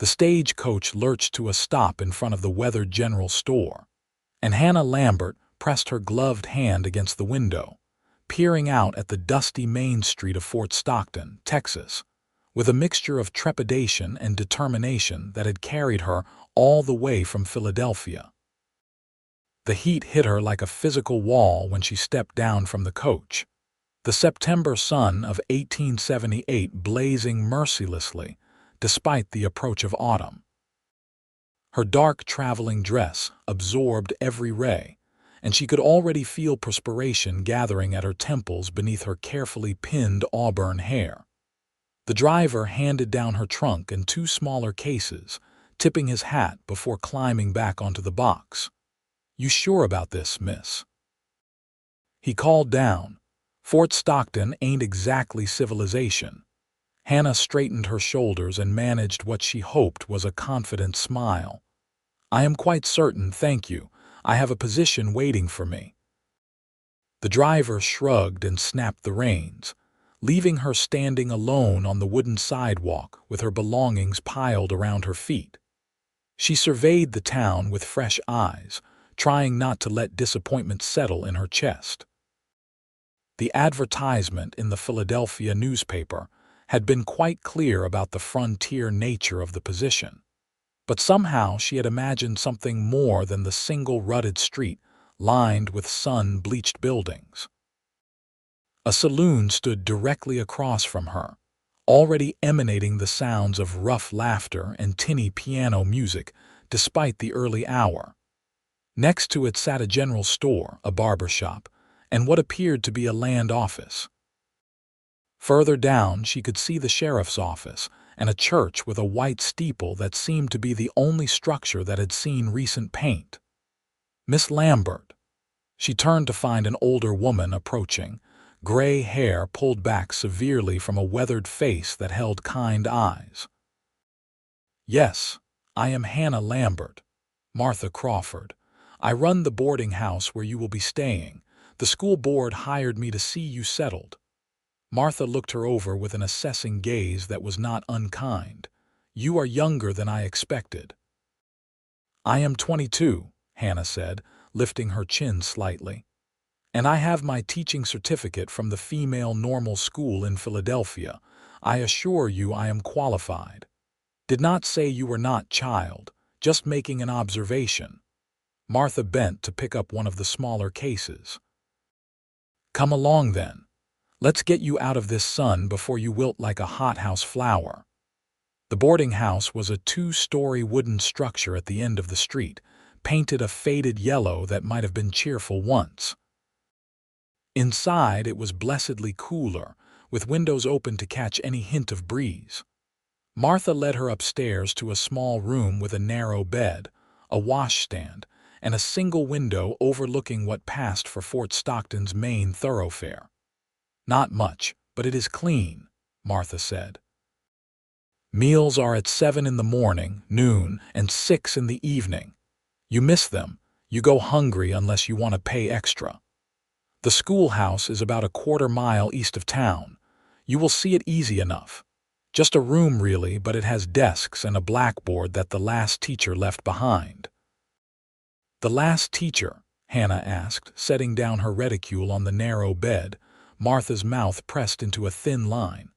The stagecoach lurched to a stop in front of the weathered general store, and Hannah Lambert pressed her gloved hand against the window, peering out at the dusty main street of Fort Stockton, Texas, with a mixture of trepidation and determination that had carried her all the way from Philadelphia. The heat hit her like a physical wall when she stepped down from the coach, the September sun of 1878 blazing mercilessly despite the approach of autumn. Her dark traveling dress absorbed every ray, and she could already feel perspiration gathering at her temples beneath her carefully pinned auburn hair. The driver handed down her trunk and two smaller cases, tipping his hat before climbing back onto the box. "You sure about this, miss?" He called down. "Fort Stockton ain't exactly civilization." Hannah straightened her shoulders and managed what she hoped was a confident smile. "I am quite certain, thank you. I have a position waiting for me." The driver shrugged and snapped the reins, leaving her standing alone on the wooden sidewalk with her belongings piled around her feet. She surveyed the town with fresh eyes, trying not to let disappointment settle in her chest. The advertisement in the Philadelphia newspaper had been quite clear about the frontier nature of the position, but somehow she had imagined something more than the single rutted street lined with sun-bleached buildings. A saloon stood directly across from her, already emanating the sounds of rough laughter and tinny piano music despite the early hour. Next to it sat a general store, a barber shop, and what appeared to be a land office. Further down, she could see the sheriff's office and a church with a white steeple that seemed to be the only structure that had seen recent paint. "Miss Lambert." She turned to find an older woman approaching, gray hair pulled back severely from a weathered face that held kind eyes. "Yes, I am Hannah Lambert, Martha Crawford. I run the boarding house where you will be staying. The school board hired me to see you settled." Martha looked her over with an assessing gaze that was not unkind. "You are younger than I expected." "I am 22, Hannah said, lifting her chin slightly. "And I have my teaching certificate from the female normal school in Philadelphia. I assure you I am qualified. Did not say you were not, child, just making an observation." Martha bent to pick up one of the smaller cases. "Come along then. Let's get you out of this sun before you wilt like a hothouse flower." The boarding house was a two-story wooden structure at the end of the street, painted a faded yellow that might have been cheerful once. Inside, it was blessedly cooler, with windows open to catch any hint of breeze. Martha led her upstairs to a small room with a narrow bed, a washstand, and a single window overlooking what passed for Fort Stockton's main thoroughfare. "Not much, but it is clean," Martha said. "Meals are at 7 in the morning, noon, and 6 in the evening. You miss them. You go hungry unless you want to pay extra. The schoolhouse is about a quarter-mile east of town. You will see it easy enough. Just a room really, but it has desks and a blackboard that the last teacher left behind." "The last teacher?" Hannah asked, setting down her reticule on the narrow bed, Martha's mouth pressed into a thin line.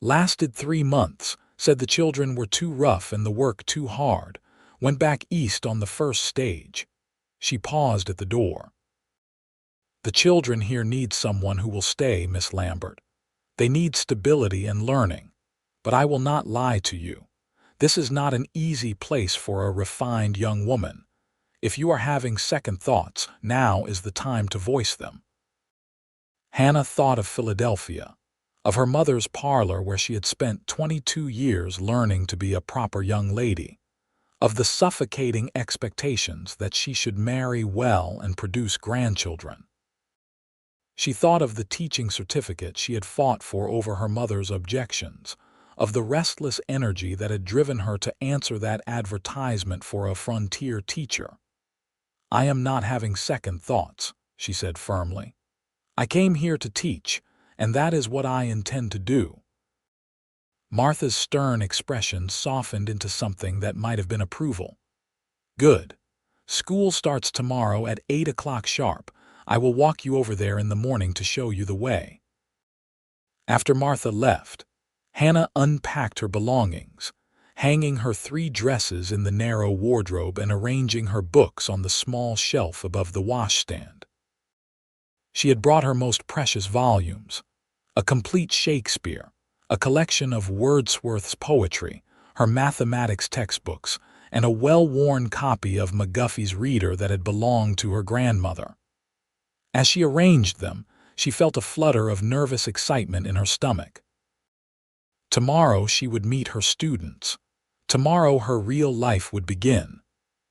"Lasted 3 months, said the children were too rough and the work too hard. Went back east on the first stage." She paused at the door. "The children here need someone who will stay, Miss Lambert. They need stability and learning. But I will not lie to you. This is not an easy place for a refined young woman. If you are having second thoughts, now is the time to voice them." Hannah thought of Philadelphia, of her mother's parlor where she had spent 22 years learning to be a proper young lady, of the suffocating expectations that she should marry well and produce grandchildren. She thought of the teaching certificate she had fought for over her mother's objections, of the restless energy that had driven her to answer that advertisement for a frontier teacher. "I am not having second thoughts," she said firmly. "I came here to teach, and that is what I intend to do." Martha's stern expression softened into something that might have been approval. "Good. School starts tomorrow at 8 o'clock sharp. I will walk you over there in the morning to show you the way." After Martha left, Hannah unpacked her belongings, hanging her 3 dresses in the narrow wardrobe and arranging her books on the small shelf above the washstand. She had brought her most precious volumes, a complete Shakespeare, a collection of Wordsworth's poetry, her mathematics textbooks, and a well-worn copy of McGuffey's Reader that had belonged to her grandmother. As she arranged them, she felt a flutter of nervous excitement in her stomach. Tomorrow she would meet her students. Tomorrow her real life would begin.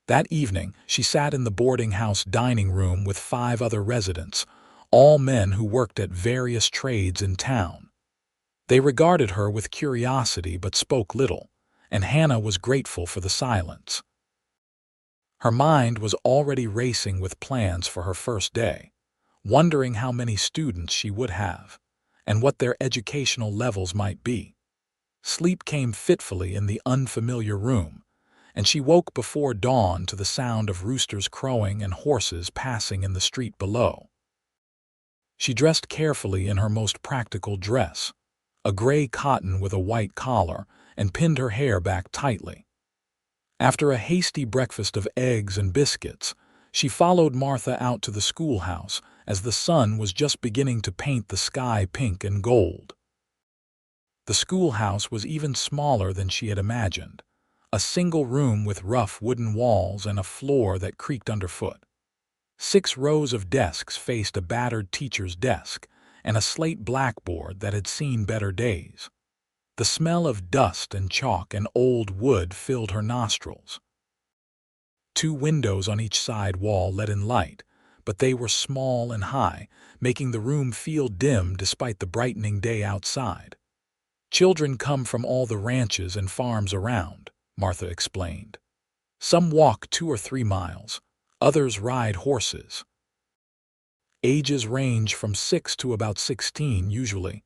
That evening, she sat in the boarding house dining room with 5 other residents, all men who worked at various trades in town. They regarded her with curiosity but spoke little, and Hannah was grateful for the silence. Her mind was already racing with plans for her first day, wondering how many students she would have, and what their educational levels might be. Sleep came fitfully in the unfamiliar room, and she woke before dawn to the sound of roosters crowing and horses passing in the street below. She dressed carefully in her most practical dress, a gray cotton with a white collar, and pinned her hair back tightly. After a hasty breakfast of eggs and biscuits, she followed Martha out to the schoolhouse as the sun was just beginning to paint the sky pink and gold. The schoolhouse was even smaller than she had imagined, a single room with rough wooden walls and a floor that creaked underfoot. 6 rows of desks faced a battered teacher's desk and a slate blackboard that had seen better days. The smell of dust and chalk and old wood filled her nostrils. 2 windows on each side wall let in light, but they were small and high, making the room feel dim despite the brightening day outside. "Children come from all the ranches and farms around," Martha explained. "Some walk 2 or 3 miles, others ride horses. Ages range from 6 to about 16 usually.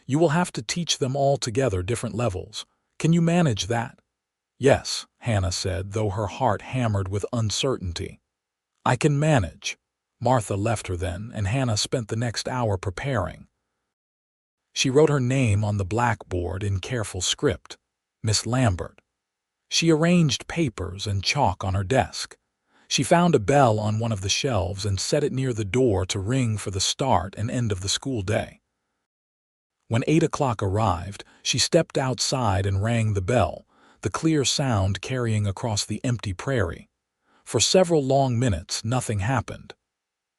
You will have to teach them all together different levels. Can you manage that?" "Yes," Hannah said, though her heart hammered with uncertainty. "I can manage." Martha left her then, and Hannah spent the next hour preparing. She wrote her name on the blackboard in careful script, Miss Lambert. She arranged papers and chalk on her desk. She found a bell on one of the shelves and set it near the door to ring for the start and end of the school day. When 8 o'clock arrived, she stepped outside and rang the bell, the clear sound carrying across the empty prairie. For several long minutes, nothing happened.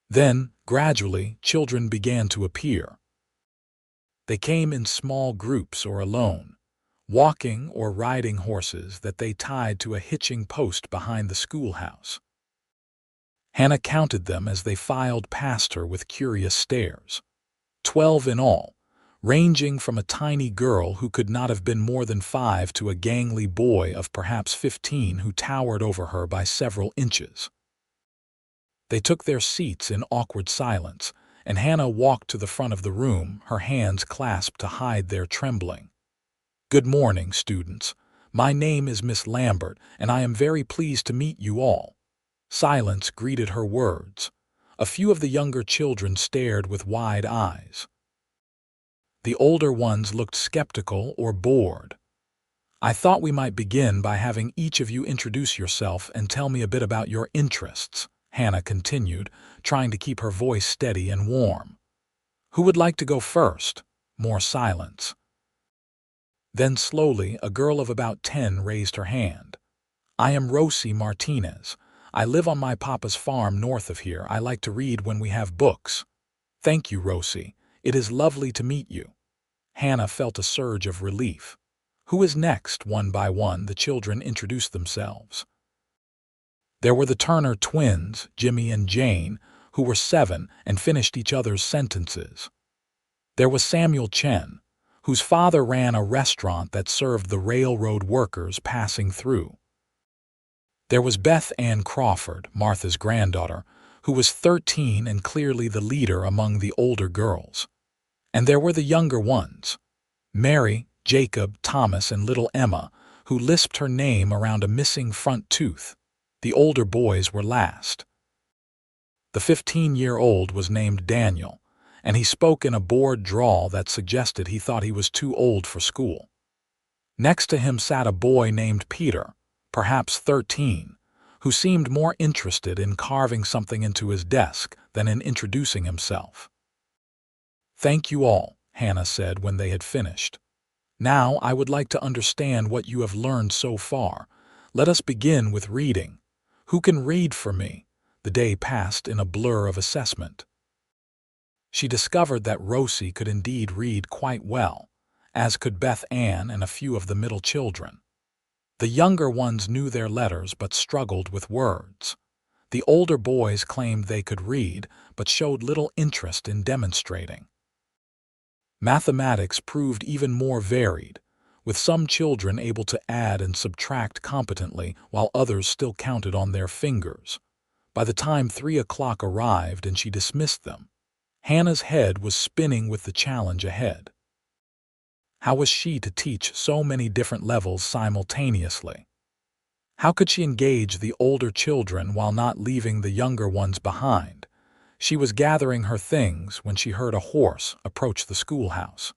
Then, gradually, children began to appear. They came in small groups or alone, walking or riding horses that they tied to a hitching post behind the schoolhouse. Hannah counted them as they filed past her with curious stares. 12 in all, ranging from a tiny girl who could not have been more than 5 to a gangly boy of perhaps 15 who towered over her by several inches. They took their seats in awkward silence, and Hannah walked to the front of the room, her hands clasped to hide their trembling. "Good morning, students. My name is Miss Lambert, and I am very pleased to meet you all." Silence greeted her words. A few of the younger children stared with wide eyes. The older ones looked skeptical or bored. "I thought we might begin by having each of you introduce yourself and tell me a bit about your interests," Hannah continued, trying to keep her voice steady and warm. "Who would like to go first?" More silence. Then slowly, a girl of about 10 raised her hand. "I am Rosie Martinez. I live on my papa's farm north of here. I like to read when we have books." "Thank you, Rosie. It is lovely to meet you." Hannah felt a surge of relief. "Who is next?" One by one, the children introduced themselves. There were the Turner twins, Jimmy and Jane, who were 7 and finished each other's sentences. There was Samuel Chen, whose father ran a restaurant that served the railroad workers passing through. There was Beth Ann Crawford, Martha's granddaughter, who was 13 and clearly the leader among the older girls. And there were the younger ones, Mary, Jacob, Thomas, and little Emma, who lisped her name around a missing front tooth. The older boys were last. The 15-year-old was named Daniel, and he spoke in a bored drawl that suggested he thought he was too old for school. Next to him sat a boy named Peter, perhaps 13, who seemed more interested in carving something into his desk than in introducing himself. "Thank you all," Hannah said when they had finished. "Now I would like to understand what you have learned so far. Let us begin with reading. Who can read for me?" The day passed in a blur of assessment. She discovered that Rosie could indeed read quite well, as could Beth Ann and a few of the middle children. The younger ones knew their letters but struggled with words. The older boys claimed they could read but showed little interest in demonstrating. Mathematics proved even more varied, with some children able to add and subtract competently while others still counted on their fingers. By the time 3 o'clock arrived and she dismissed them, Hannah's head was spinning with the challenge ahead. How was she to teach so many different levels simultaneously? How could she engage the older children while not leaving the younger ones behind? She was gathering her things when she heard a horse approach the schoolhouse.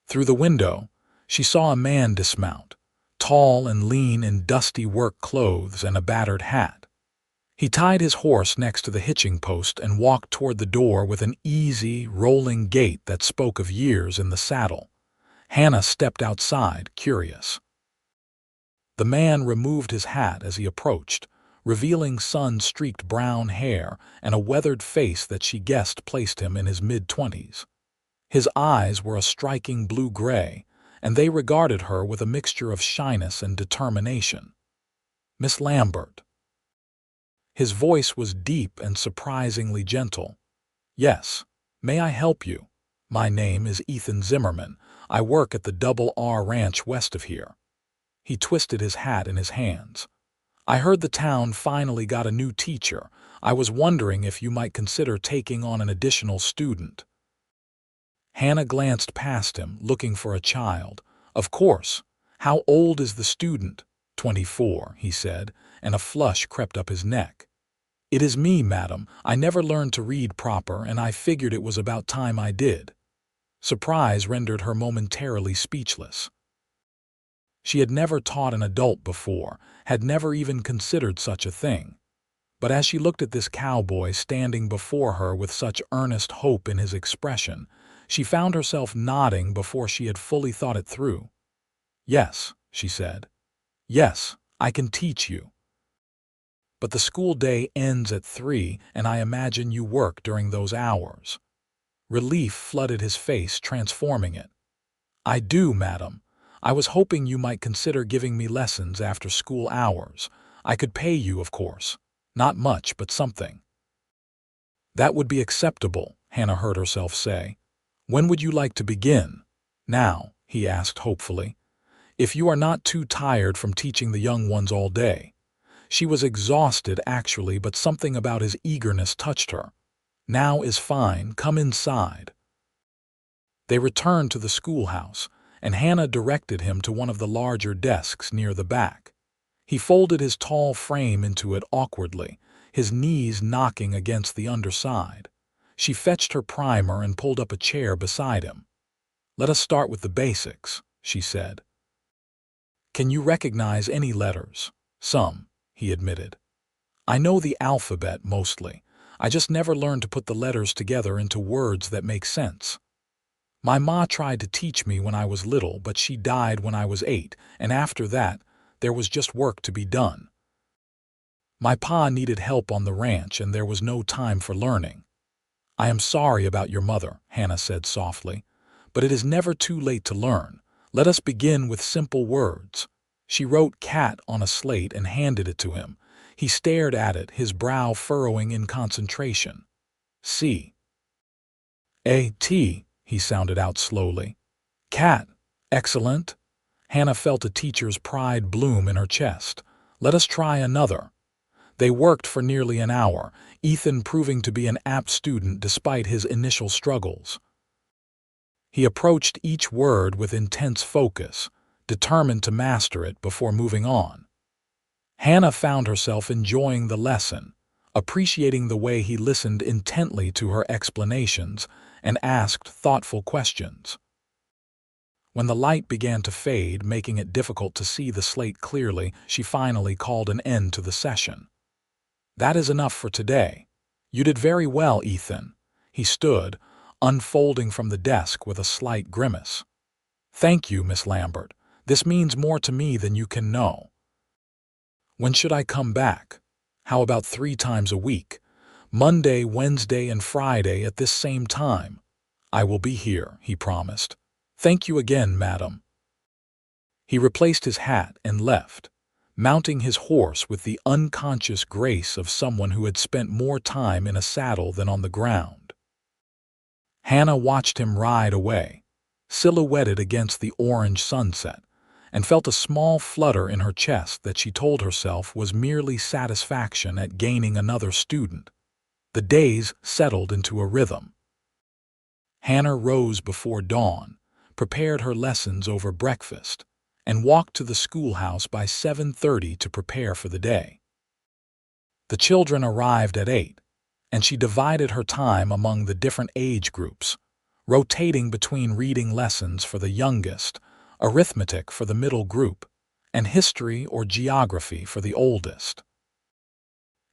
Through the window, she saw a man dismount, tall and lean in dusty work clothes and a battered hat. He tied his horse next to the hitching post and walked toward the door with an easy, rolling gait that spoke of years in the saddle. Hannah stepped outside, curious. The man removed his hat as he approached, revealing sun-streaked brown hair and a weathered face that she guessed placed him in his mid-20s. His eyes were a striking blue-gray, and they regarded her with a mixture of shyness and determination. "Miss Lambert." His voice was deep and surprisingly gentle. "Yes. May I help you? My name is Ethan Zimmerman. I work at the Double R Ranch west of here." He twisted his hat in his hands. "I heard the town finally got a new teacher. I was wondering if you might consider taking on an additional student." Hannah glanced past him, looking for a child. "Of course. How old is the student?" 24, he said, and a flush crept up his neck. "It is me, madam. I never learned to read proper, and I figured it was about time I did." Surprise rendered her momentarily speechless. She had never taught an adult before, had never even considered such a thing. But as she looked at this cowboy standing before her with such earnest hope in his expression, she found herself nodding before she had fully thought it through. "Yes," she said. "Yes, I can teach you. But the school day ends at 3, and I imagine you work during those hours." Relief flooded his face, transforming it. "I do, madam. I was hoping you might consider giving me lessons after school hours. I could pay you, of course. Not much, but something." "That would be acceptable," Hannah heard herself say. "When would you like to begin?" "Now," he asked hopefully. "If you are not too tired from teaching the young ones all day." She was exhausted, actually, but something about his eagerness touched her. "Now is fine. Come inside." They returned to the schoolhouse, and Hannah directed him to one of the larger desks near the back. He folded his tall frame into it awkwardly, his knees knocking against the underside. She fetched her primer and pulled up a chair beside him. "Let us start with the basics," she said. "Can you recognize any letters?" "Some," he admitted. "I know the alphabet mostly. I just never learned to put the letters together into words that make sense. My ma tried to teach me when I was little, but she died when I was 8, and after that, there was just work to be done. My pa needed help on the ranch, and there was no time for learning." "I am sorry about your mother," Hannah said softly, "but it is never too late to learn. Let us begin with simple words." She wrote "cat" on a slate and handed it to him. He stared at it, his brow furrowing in concentration. "C. A. T," he sounded out slowly. "Cat. Excellent." Hannah felt a teacher's pride bloom in her chest. "Let us try another." They worked for nearly an hour, Ethan proving to be an apt student despite his initial struggles. He approached each word with intense focus, determined to master it before moving on. Hannah found herself enjoying the lesson, appreciating the way he listened intently to her explanations and asked thoughtful questions. When the light began to fade, making it difficult to see the slate clearly, she finally called an end to the session. "That is enough for today. You did very well, Ethan." He stood, unfolding from the desk with a slight grimace. "Thank you, Miss Lambert. This means more to me than you can know." "When should I come back?" "How about 3 times a week? Monday, Wednesday, and Friday at this same time?" "I will be here," he promised. "Thank you again, madam." He replaced his hat and left, mounting his horse with the unconscious grace of someone who had spent more time in a saddle than on the ground. Hannah watched him ride away, silhouetted against the orange sunset, and felt a small flutter in her chest that she told herself was merely satisfaction at gaining another student. The days settled into a rhythm. Hannah rose before dawn, prepared her lessons over breakfast, and walked to the schoolhouse by 7:30 to prepare for the day. The children arrived at 8, and she divided her time among the different age groups, rotating between reading lessons for the youngest, arithmetic for the middle group, and history or geography for the oldest.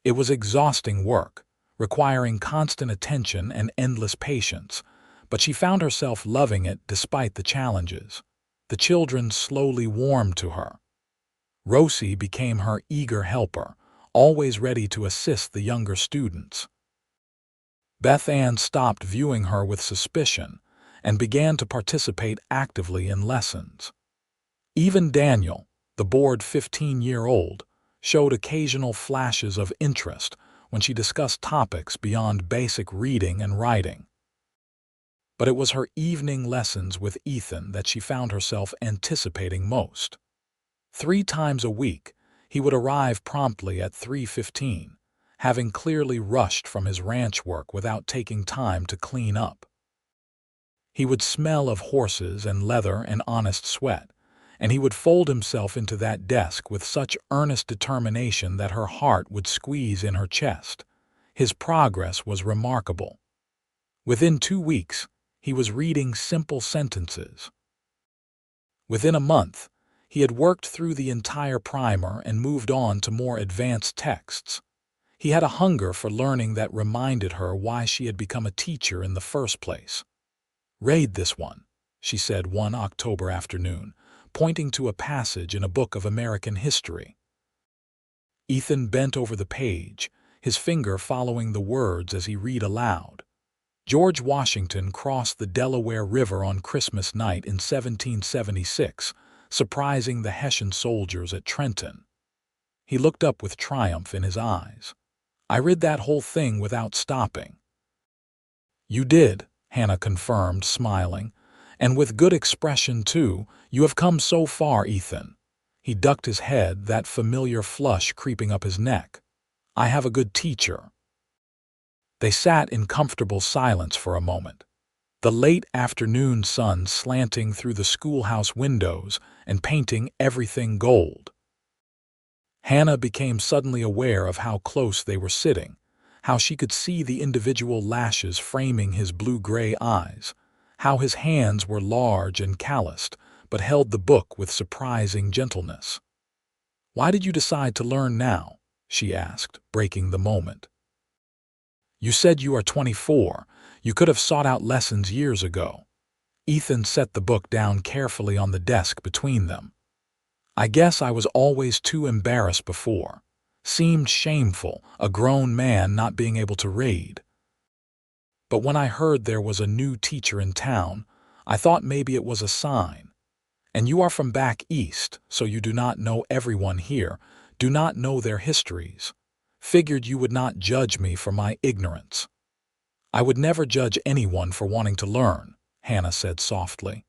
It was exhausting work, requiring constant attention and endless patience, but she found herself loving it despite the challenges. The children slowly warmed to her. Rosie became her eager helper, always ready to assist the younger students. Beth Ann stopped viewing her with suspicion and began to participate actively in lessons. Even Daniel, the bored 15-year-old, showed occasional flashes of interest when she discussed topics beyond basic reading and writing. But it was her evening lessons with Ethan that she found herself anticipating most. 3 times a week, he would arrive promptly at 3:15, having clearly rushed from his ranch work without taking time to clean up. He would smell of horses and leather and honest sweat, and he would fold himself into that desk with such earnest determination that her heart would squeeze in her chest. His progress was remarkable. Within 2 weeks, he was reading simple sentences. Within a month, he had worked through the entire primer and moved on to more advanced texts. He had a hunger for learning that reminded her why she had become a teacher in the first place. "Read this one," she said one October afternoon, pointing to a passage in a book of American history. Ethan bent over the page, his finger following the words as he read aloud. George Washington crossed the Delaware River on Christmas night in 1776, surprising the Hessian soldiers at Trenton. He looked up with triumph in his eyes. "I read that whole thing without stopping." "You did," Hannah confirmed, smiling. "And with good expression, too. You have come so far, Ethan." He ducked his head, that familiar flush creeping up his neck. "I have a good teacher." They sat in comfortable silence for a moment, the late afternoon sun slanting through the schoolhouse windows and painting everything gold. Hannah became suddenly aware of how close they were sitting, how she could see the individual lashes framing his blue-gray eyes, how his hands were large and calloused, but held the book with surprising gentleness. "Why did you decide to learn now?" she asked, breaking the moment. "You said you are 24. You could have sought out lessons years ago." Ethan set the book down carefully on the desk between them. "I guess I was always too embarrassed before. Seemed shameful, a grown man not being able to read. But when I heard there was a new teacher in town, I thought maybe it was a sign. And you are from back east, so you do not know everyone here, do not know their histories. Figured you would not judge me for my ignorance." "I would never judge anyone for wanting to learn," Hannah said softly.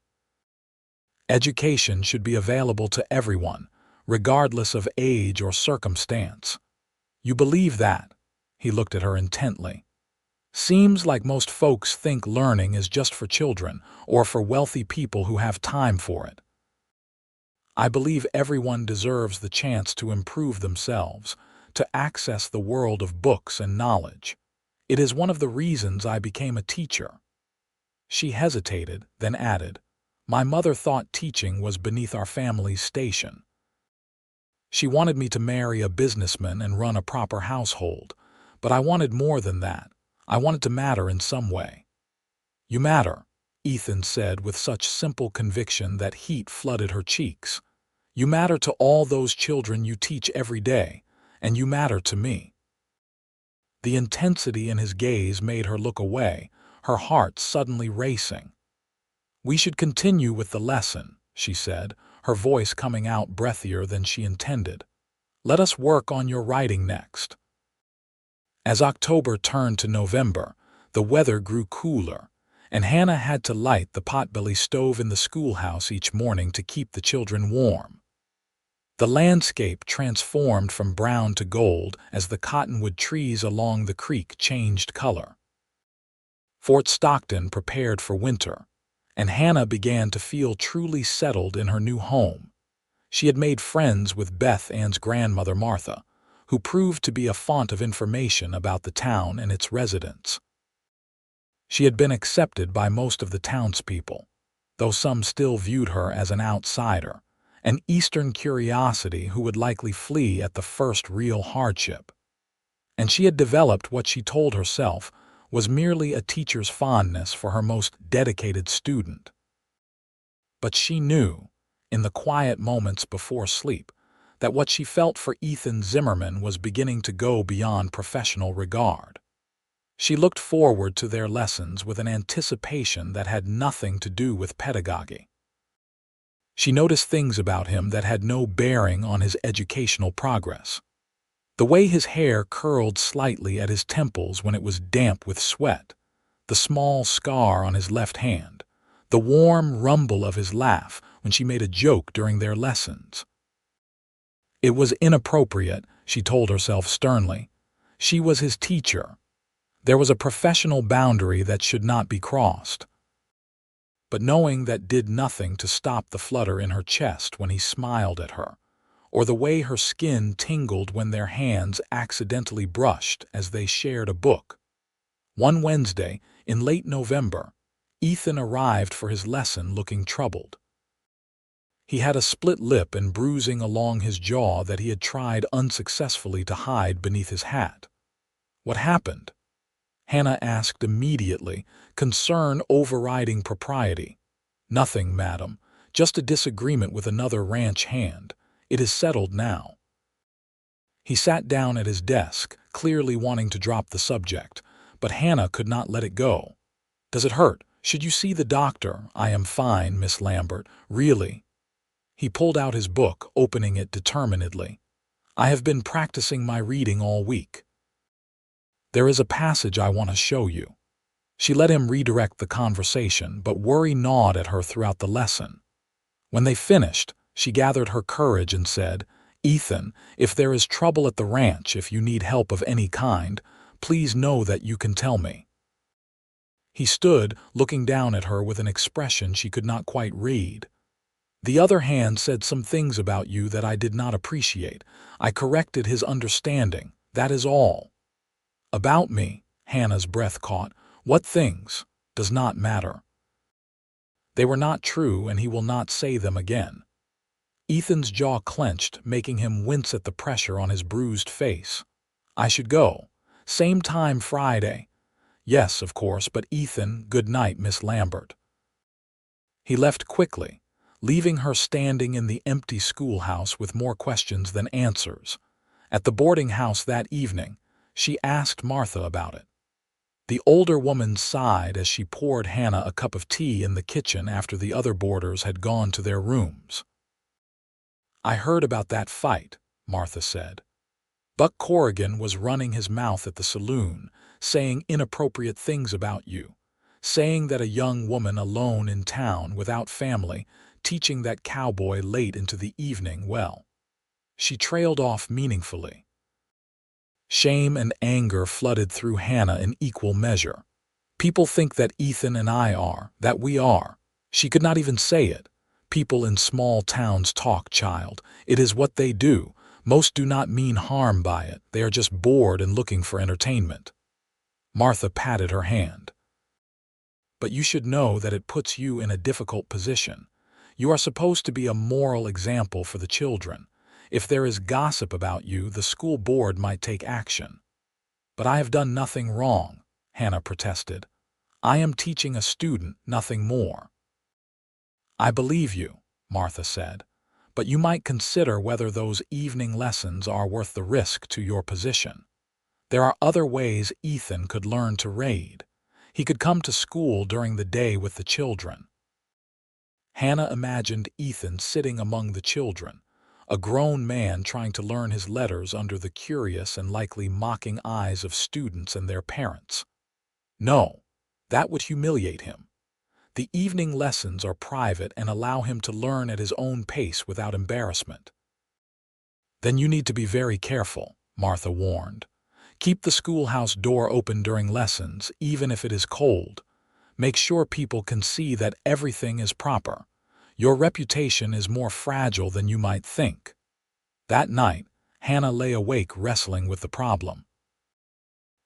"Education should be available to everyone, regardless of age or circumstance." "You believe that?" He looked at her intently. Seems like most folks think learning is just for children or for wealthy people who have time for it. I believe everyone deserves the chance to improve themselves, to access the world of books and knowledge. It is one of the reasons I became a teacher." She hesitated, then added, "My mother thought teaching was beneath our family's station. She wanted me to marry a businessman and run a proper household, but I wanted more than that. I wanted to matter in some way." "You matter," Ethan said with such simple conviction that heat flooded her cheeks. "You matter to all those children you teach every day, and you matter to me." The intensity in his gaze made her look away, her heart suddenly racing. "We should continue with the lesson," she said, her voice coming out breathier than she intended. "Let us work on your writing next." As October turned to November, the weather grew cooler, and Hannah had to light the potbelly stove in the schoolhouse each morning to keep the children warm. The landscape transformed from brown to gold as the cottonwood trees along the creek changed color. Fort Stockton prepared for winter, and Hannah began to feel truly settled in her new home. She had made friends with Beth Ann's grandmother Martha, who proved to be a font of information about the town and its residents. She had been accepted by most of the townspeople, though some still viewed her as an outsider, an Eastern curiosity who would likely flee at the first real hardship. And she had developed what she told herself was merely a teacher's fondness for her most dedicated student. But she knew, in the quiet moments before sleep, that what she felt for Ethan Zimmerman was beginning to go beyond professional regard. She looked forward to their lessons with an anticipation that had nothing to do with pedagogy. She noticed things about him that had no bearing on his educational progress. The way his hair curled slightly at his temples when it was damp with sweat, the small scar on his left hand, the warm rumble of his laugh when she made a joke during their lessons. It was inappropriate, she told herself sternly. She was his teacher. There was a professional boundary that should not be crossed. But knowing that did nothing to stop the flutter in her chest when he smiled at her, or the way her skin tingled when their hands accidentally brushed as they shared a book. One Wednesday, in late November, Ethan arrived for his lesson looking troubled. He had a split lip and bruising along his jaw that he had tried unsuccessfully to hide beneath his hat. "What happened?" Hannah asked immediately, concern overriding propriety. "Nothing, madam. Just a disagreement with another ranch hand. It is settled now." He sat down at his desk, clearly wanting to drop the subject, but Hannah could not let it go. "Does it hurt? Should you see the doctor?" "I am fine, Miss Lambert. Really?" He pulled out his book, opening it determinedly. "I have been practicing my reading all week. There is a passage I want to show you." She let him redirect the conversation, but worry gnawed at her throughout the lesson. When they finished, she gathered her courage and said, "Ethan, if there is trouble at the ranch, if you need help of any kind, please know that you can tell me." He stood, looking down at her with an expression she could not quite read. "The other hand said some things about you that I did not appreciate. I corrected his understanding, that is all." "About me?" Hannah's breath caught. "What things?" "Does not matter. They were not true, and he will not say them again." Ethan's jaw clenched, making him wince at the pressure on his bruised face. "I should go. Same time Friday." "Yes, of course, but Ethan, good night, Miss Lambert." He left quickly, leaving her standing in the empty schoolhouse with more questions than answers. At the boarding house that evening, she asked Martha about it. The older woman sighed as she poured Hannah a cup of tea in the kitchen after the other boarders had gone to their rooms. "I heard about that fight," Martha said. "Buck Corrigan was running his mouth at the saloon, saying inappropriate things about you, saying that a young woman alone in town without family, teaching that cowboy late into the evening, well." She trailed off meaningfully. Shame and anger flooded through Hannah in equal measure. People think that Ethan and I are, that we are. She could not even say it. People in small towns talk, child. It is what they do. Most do not mean harm by it. They are just bored and looking for entertainment. Martha patted her hand. But you should know that it puts you in a difficult position. You are supposed to be a moral example for the children. If there is gossip about you, the school board might take action. But I have done nothing wrong, Hannah protested. I am teaching a student, nothing more. I believe you, Martha said, but you might consider whether those evening lessons are worth the risk to your position. There are other ways Ethan could learn to read. He could come to school during the day with the children. Hannah imagined Ethan sitting among the children, a grown man trying to learn his letters under the curious and likely mocking eyes of students and their parents. No, that would humiliate him. The evening lessons are private and allow him to learn at his own pace without embarrassment. Then you need to be very careful, Martha warned. Keep the schoolhouse door open during lessons, even if it is cold. Make sure people can see that everything is proper. Your reputation is more fragile than you might think. That night, Hannah lay awake wrestling with the problem.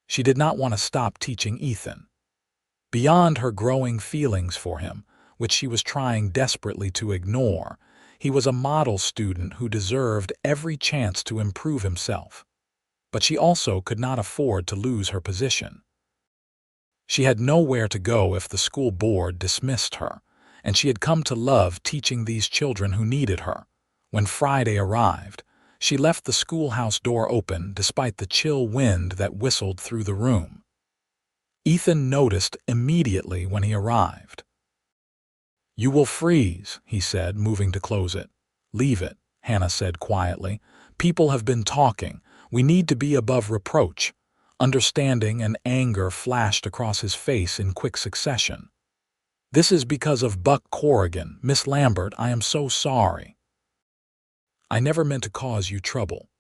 She did not want to stop teaching Ethan. Beyond her growing feelings for him, which she was trying desperately to ignore, he was a model student who deserved every chance to improve himself. But she also could not afford to lose her position. She had nowhere to go if the school board dismissed her, and she had come to love teaching these children who needed her. When Friday arrived, she left the schoolhouse door open despite the chill wind that whistled through the room. Ethan noticed immediately when he arrived. "You will freeze," he said, moving to close it. "Leave it," Hannah said quietly. "People have been talking. We need to be above reproach." Understanding and anger flashed across his face in quick succession. "This is because of Buck Corrigan. Miss Lambert, I am so sorry. I never meant to cause you trouble."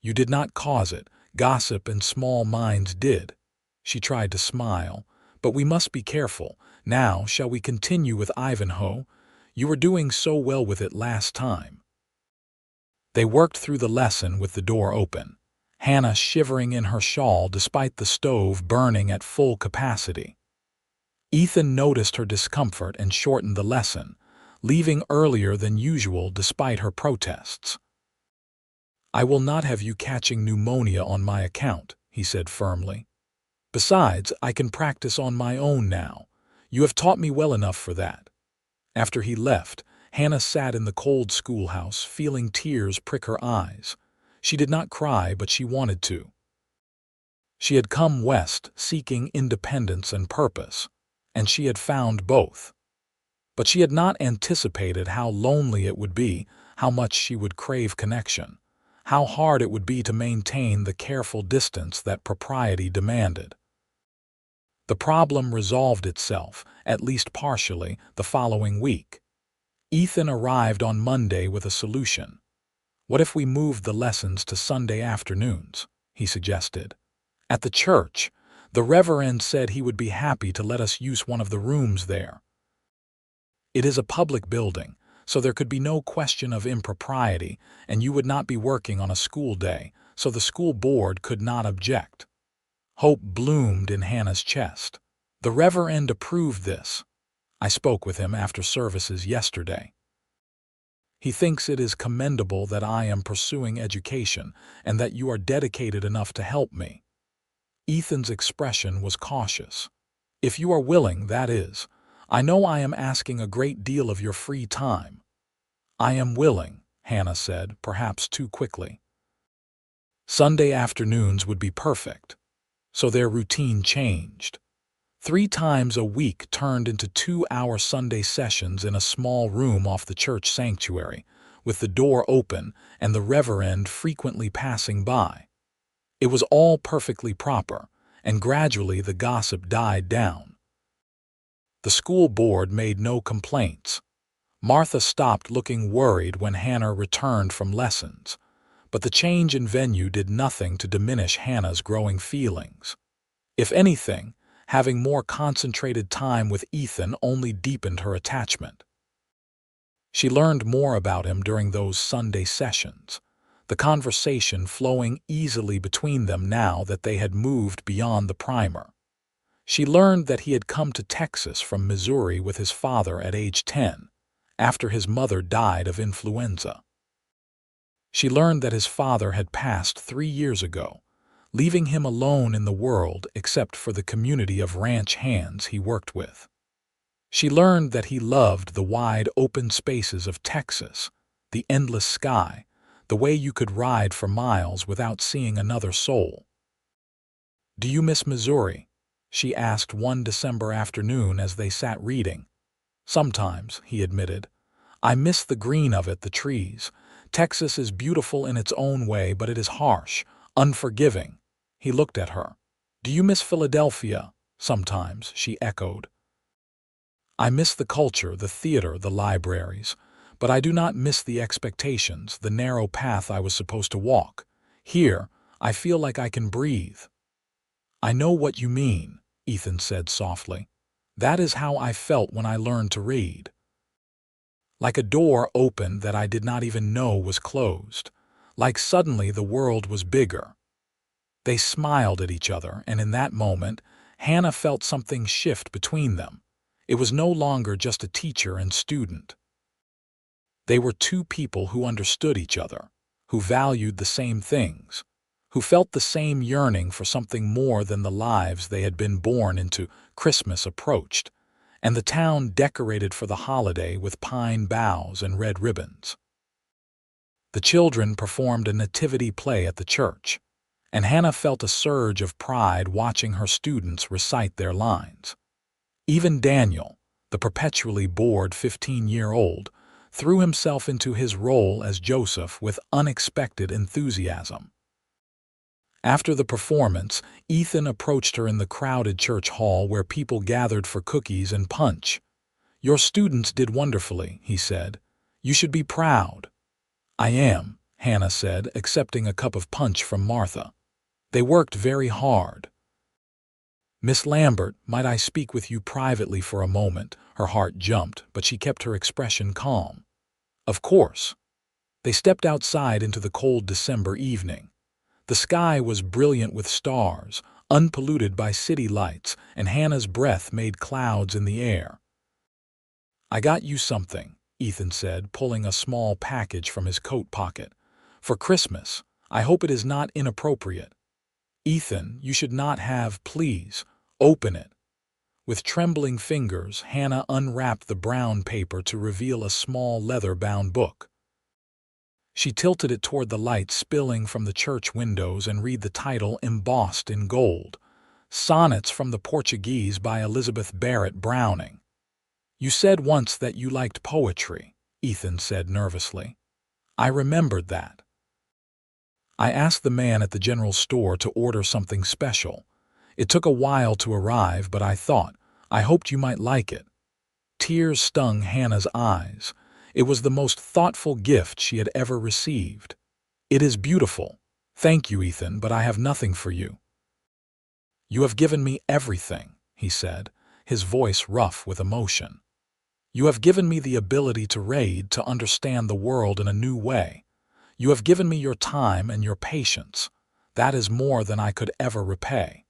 "You did not cause it. Gossip and small minds did." She tried to smile. "But we must be careful. Now, shall we continue with Ivanhoe? You were doing so well with it last time." They worked through the lesson with the door open, Hannah shivering in her shawl despite the stove burning at full capacity. Ethan noticed her discomfort and shortened the lesson, leaving earlier than usual despite her protests. "I will not have you catching pneumonia on my account," he said firmly. "Besides, I can practice on my own now. You have taught me well enough for that." After he left, Hannah sat in the cold schoolhouse, feeling tears prick her eyes. She did not cry, but she wanted to. She had come west seeking independence and purpose, and she had found both. But she had not anticipated how lonely it would be, how much she would crave connection, how hard it would be to maintain the careful distance that propriety demanded. The problem resolved itself, at least partially, the following week. Ethan arrived on Monday with a solution. "What if we moved the lessons to Sunday afternoons?" he suggested. "At the church, the Reverend said he would be happy to let us use one of the rooms there. It is a public building, so there could be no question of impropriety, and you would not be working on a school day, so the school board could not object." Hope bloomed in Hannah's chest. "The Reverend approved this. I spoke with him after services yesterday. He thinks it is commendable that I am pursuing education and that you are dedicated enough to help me." Ethan's expression was cautious. "If you are willing, that is. I know I am asking a great deal of your free time." "I am willing," Hannah said, perhaps too quickly. Sunday afternoons would be perfect. So their routine changed. 3 times a week turned into 2-hour Sunday sessions in a small room off the church sanctuary, with the door open and the Reverend frequently passing by. It was all perfectly proper, and gradually the gossip died down. The school board made no complaints. Martha stopped looking worried when Hannah returned from lessons. but the change in venue did nothing to diminish Hannah's growing feelings. If anything, having more concentrated time with Ethan only deepened her attachment. She learned more about him during those Sunday sessions, the conversation flowing easily between them now that they had moved beyond the primer. She learned that he had come to Texas from Missouri with his father at age 10, after his mother died of influenza. She learned that his father had passed 3 years ago, leaving him alone in the world except for the community of ranch hands he worked with. She learned that he loved the wide open spaces of Texas, the endless sky, the way you could ride for miles without seeing another soul. "Do you miss Missouri?" she asked one December afternoon as they sat reading. "Sometimes," he admitted. "I miss the green of it, the trees. Texas is beautiful in its own way, but it is harsh, unforgiving." He looked at her. "Do you miss Philadelphia?" "Sometimes," she echoed. "I miss the culture, the theater, the libraries, but I do not miss the expectations, the narrow path I was supposed to walk. Here, I feel like I can breathe." "I know what you mean," Ethan said softly. "That is how I felt when I learned to read. Like a door opened that I did not even know was closed. Like suddenly the world was bigger." They smiled at each other, and in that moment, Hannah felt something shift between them. It was no longer just a teacher and student. They were two people who understood each other, who valued the same things, who felt the same yearning for something more than the lives they had been born into. Christmas approached, and the town decorated for the holiday with pine boughs and red ribbons. The children performed a nativity play at the church, and Hannah felt a surge of pride watching her students recite their lines. Even Daniel, the perpetually bored 15-year-old, threw himself into his role as Joseph with unexpected enthusiasm. After the performance, Ethan approached her in the crowded church hall where people gathered for cookies and punch. "Your students did wonderfully," he said. "You should be proud." "I am," Hannah said, accepting a cup of punch from Martha. "They worked very hard." "Miss Lambert, might I speak with you privately for a moment?" Her heart jumped, but she kept her expression calm. "Of course." They stepped outside into the cold December evening. The sky was brilliant with stars, unpolluted by city lights, and Hannah's breath made clouds in the air. "I got you something," Ethan said, pulling a small package from his coat pocket. "For Christmas. I hope it is not inappropriate." "Ethan, you should not have. Please, open it." With trembling fingers, Hannah unwrapped the brown paper to reveal a small leather-bound book. She tilted it toward the light spilling from the church windows and read the title embossed in gold. "Sonnets from the Portuguese by Elizabeth Barrett Browning." "You said once that you liked poetry," Ethan said nervously. "I remembered that. I asked the man at the general store to order something special. It took a while to arrive, but I hoped you might like it." Tears stung Hannah's eyes. It was the most thoughtful gift she had ever received. "It is beautiful. Thank you, Ethan, but I have nothing for you." "You have given me everything," he said, his voice rough with emotion. "You have given me the ability to read, to understand the world in a new way. You have given me your time and your patience. That is more than I could ever repay."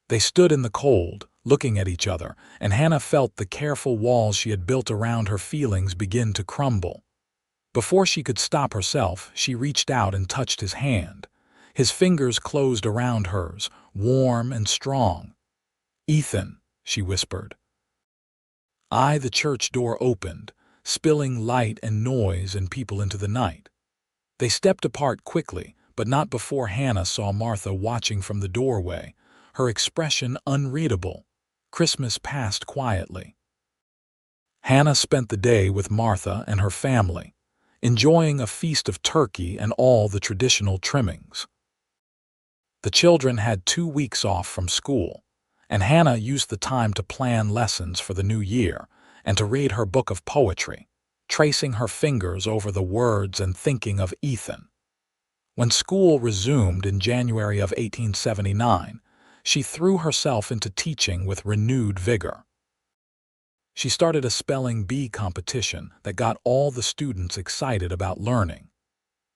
They stood in the cold, looking at each other, and Hannah felt the careful walls she had built around her feelings begin to crumble. Before she could stop herself, she reached out and touched his hand. His fingers closed around hers, warm and strong. "Ethan," she whispered. The church door opened, spilling light and noise and people into the night. They stepped apart quickly, but not before Hannah saw Martha watching from the doorway, her expression unreadable. Christmas passed quietly. Hannah spent the day with Martha and her family, enjoying a feast of turkey and all the traditional trimmings. The children had 2 weeks off from school, and Hannah used the time to plan lessons for the new year and to read her book of poetry, tracing her fingers over the words and thinking of Ethan. When school resumed in January of 1879, she threw herself into teaching with renewed vigor. She started a spelling bee competition that got all the students excited about learning.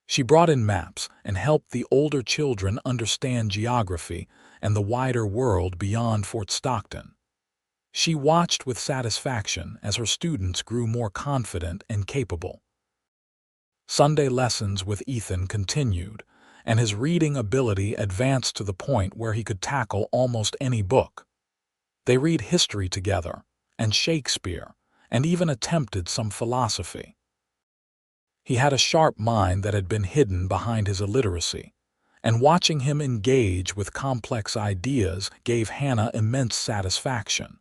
She brought in maps and helped the older children understand geography and the wider world beyond Fort Stockton. She watched with satisfaction as her students grew more confident and capable. Sunday lessons with Ethan continued, and his reading ability advanced to the point where he could tackle almost any book. They read history together, and Shakespeare, and even attempted some philosophy. He had a sharp mind that had been hidden behind his illiteracy, and watching him engage with complex ideas gave Hannah immense satisfaction.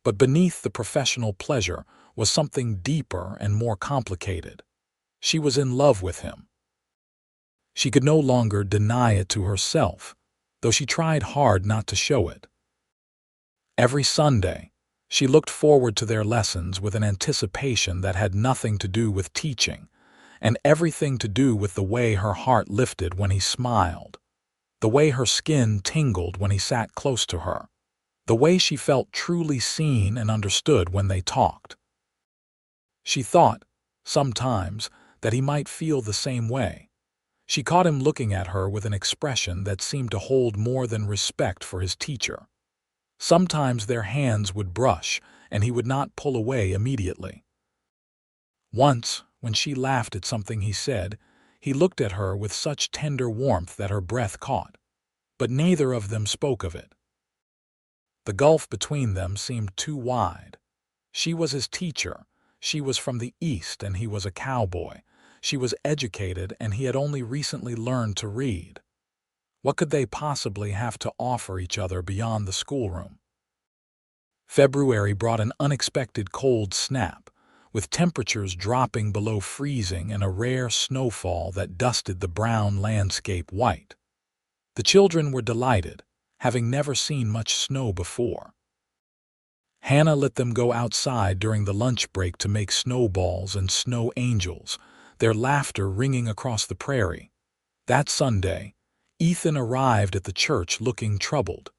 But beneath the professional pleasure was something deeper and more complicated. She was in love with him. She could no longer deny it to herself, though she tried hard not to show it. Every Sunday, she looked forward to their lessons with an anticipation that had nothing to do with teaching, and everything to do with the way her heart lifted when he smiled, the way her skin tingled when he sat close to her, the way she felt truly seen and understood when they talked. She thought, sometimes, that he might feel the same way. She caught him looking at her with an expression that seemed to hold more than respect for his teacher. Sometimes their hands would brush, and he would not pull away immediately. Once, when she laughed at something he said, he looked at her with such tender warmth that her breath caught. But neither of them spoke of it. The gulf between them seemed too wide. She was his teacher. She was from the East, and he was a cowboy. She was educated, and he had only recently learned to read. What could they possibly have to offer each other beyond the schoolroom? February brought an unexpected cold snap, with temperatures dropping below freezing and a rare snowfall that dusted the brown landscape white. The children were delighted, having never seen much snow before. Hannah let them go outside during the lunch break to make snowballs and snow angels, their laughter ringing across the prairie. That Sunday, Ethan arrived at the church looking troubled.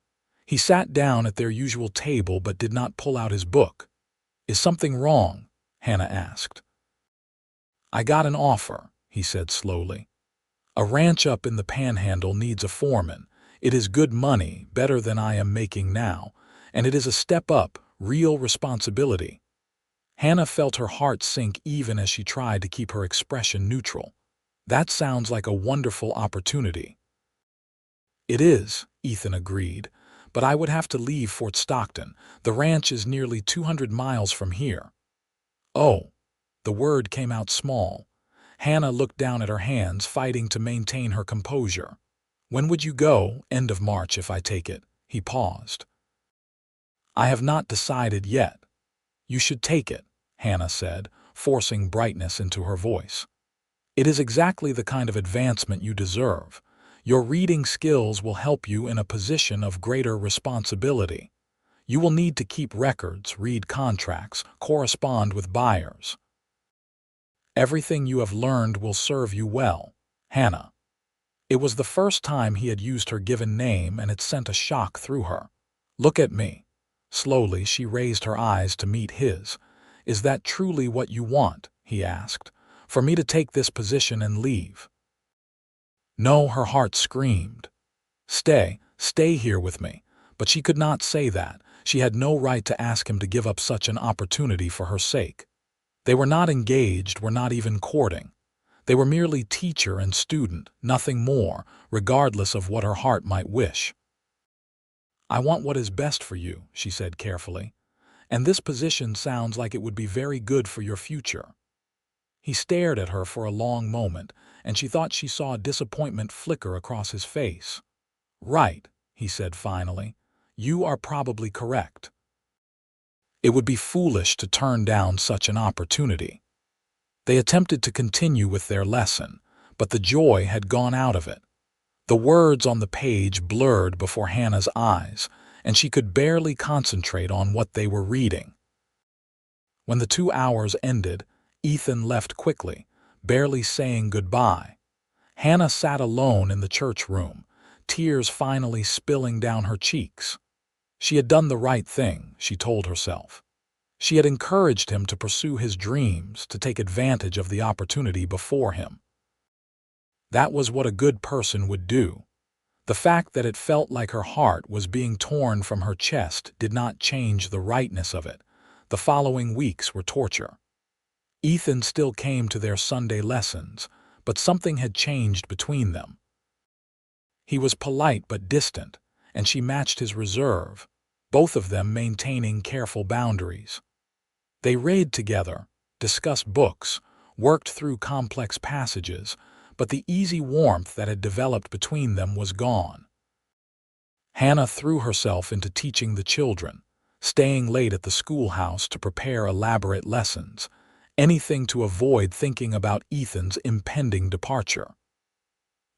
He sat down at their usual table but did not pull out his book. "Is something wrong?" Hannah asked. "I got an offer," he said slowly. "A ranch up in the Panhandle needs a foreman. It is good money, better than I am making now, and it is a step up, real responsibility." Hannah felt her heart sink even as she tried to keep her expression neutral. "That sounds like a wonderful opportunity." "It is," Ethan agreed, "but I would have to leave Fort Stockton. The ranch is nearly 200 miles from here." "Oh." The word came out small. Hannah looked down at her hands, fighting to maintain her composure. "When would you go?" "End of March, if I take it." He paused. "I have not decided yet." "You should take it," Hannah said, forcing brightness into her voice. "It is exactly the kind of advancement you deserve. Your reading skills will help you in a position of greater responsibility. You will need to keep records, read contracts, correspond with buyers. Everything you have learned will serve you well, Hannah." It was the first time he had used her given name, and it sent a shock through her. "Look at me." Slowly, she raised her eyes to meet his. "Is that truly what you want?" he asked. "For me to take this position and leave?" No, her heart screamed. Stay here with me." But she could not say that. She had no right to ask him to give up such an opportunity for her sake. They were not engaged, were not even courting. They were merely teacher and student, nothing more, regardless of what her heart might wish. "I want what is best for you," she said carefully. "And this position sounds like it would be very good for your future." He stared at her for a long moment, and she thought she saw disappointment flicker across his face. "Right," he said finally. "You are probably correct. It would be foolish to turn down such an opportunity." They attempted to continue with their lesson, but the joy had gone out of it. The words on the page blurred before Hannah's eyes, and she could barely concentrate on what they were reading. When the 2 hours ended, Ethan left quickly, barely saying goodbye. Hannah sat alone in the church room, tears finally spilling down her cheeks. She had done the right thing, she told herself. She had encouraged him to pursue his dreams, to take advantage of the opportunity before him. That was what a good person would do. The fact that it felt like her heart was being torn from her chest did not change the rightness of it. The following weeks were torture. Ethan still came to their Sunday lessons, but something had changed between them. He was polite but distant, and she matched his reserve, both of them maintaining careful boundaries. They read together, discussed books, worked through complex passages, but the easy warmth that had developed between them was gone. Hannah threw herself into teaching the children, staying late at the schoolhouse to prepare elaborate lessons, anything to avoid thinking about Ethan's impending departure.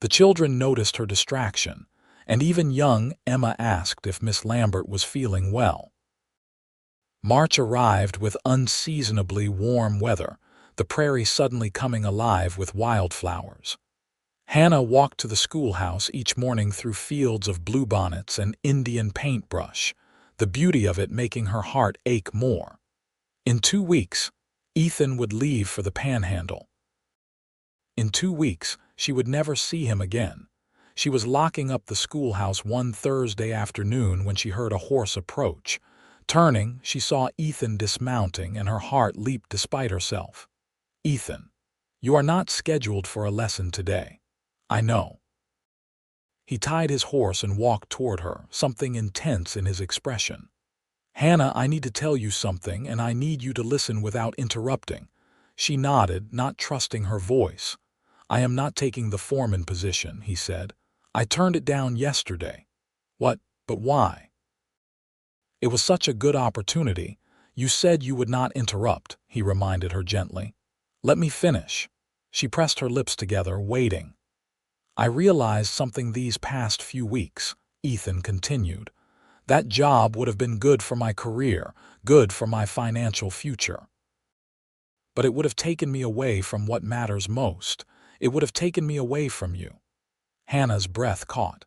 The children noticed her distraction, and even young Emma asked if Miss Lambert was feeling well. March arrived with unseasonably warm weather, the prairie suddenly coming alive with wildflowers. Hannah walked to the schoolhouse each morning through fields of bluebonnets and Indian paintbrush, the beauty of it making her heart ache more. In 2 weeks, Ethan would leave for the Panhandle. In 2 weeks, she would never see him again. She was locking up the schoolhouse one Thursday afternoon when she heard a horse approach. Turning, she saw Ethan dismounting, and her heart leaped despite herself. "Ethan, you are not scheduled for a lesson today. I know." He tied his horse and walked toward her, something intense in his expression. "Hannah, I need to tell you something, and I need you to listen without interrupting." She nodded, not trusting her voice. "I am not taking the foreman position," he said. "I turned it down yesterday." "What? But why?" "It was such a good opportunity. You said you would not interrupt," he reminded her gently. "Let me finish." She pressed her lips together, waiting. "I realized something these past few weeks," Ethan continued. "That job would have been good for my career, good for my financial future. But it would have taken me away from what matters most. It would have taken me away from you." Hannah's breath caught.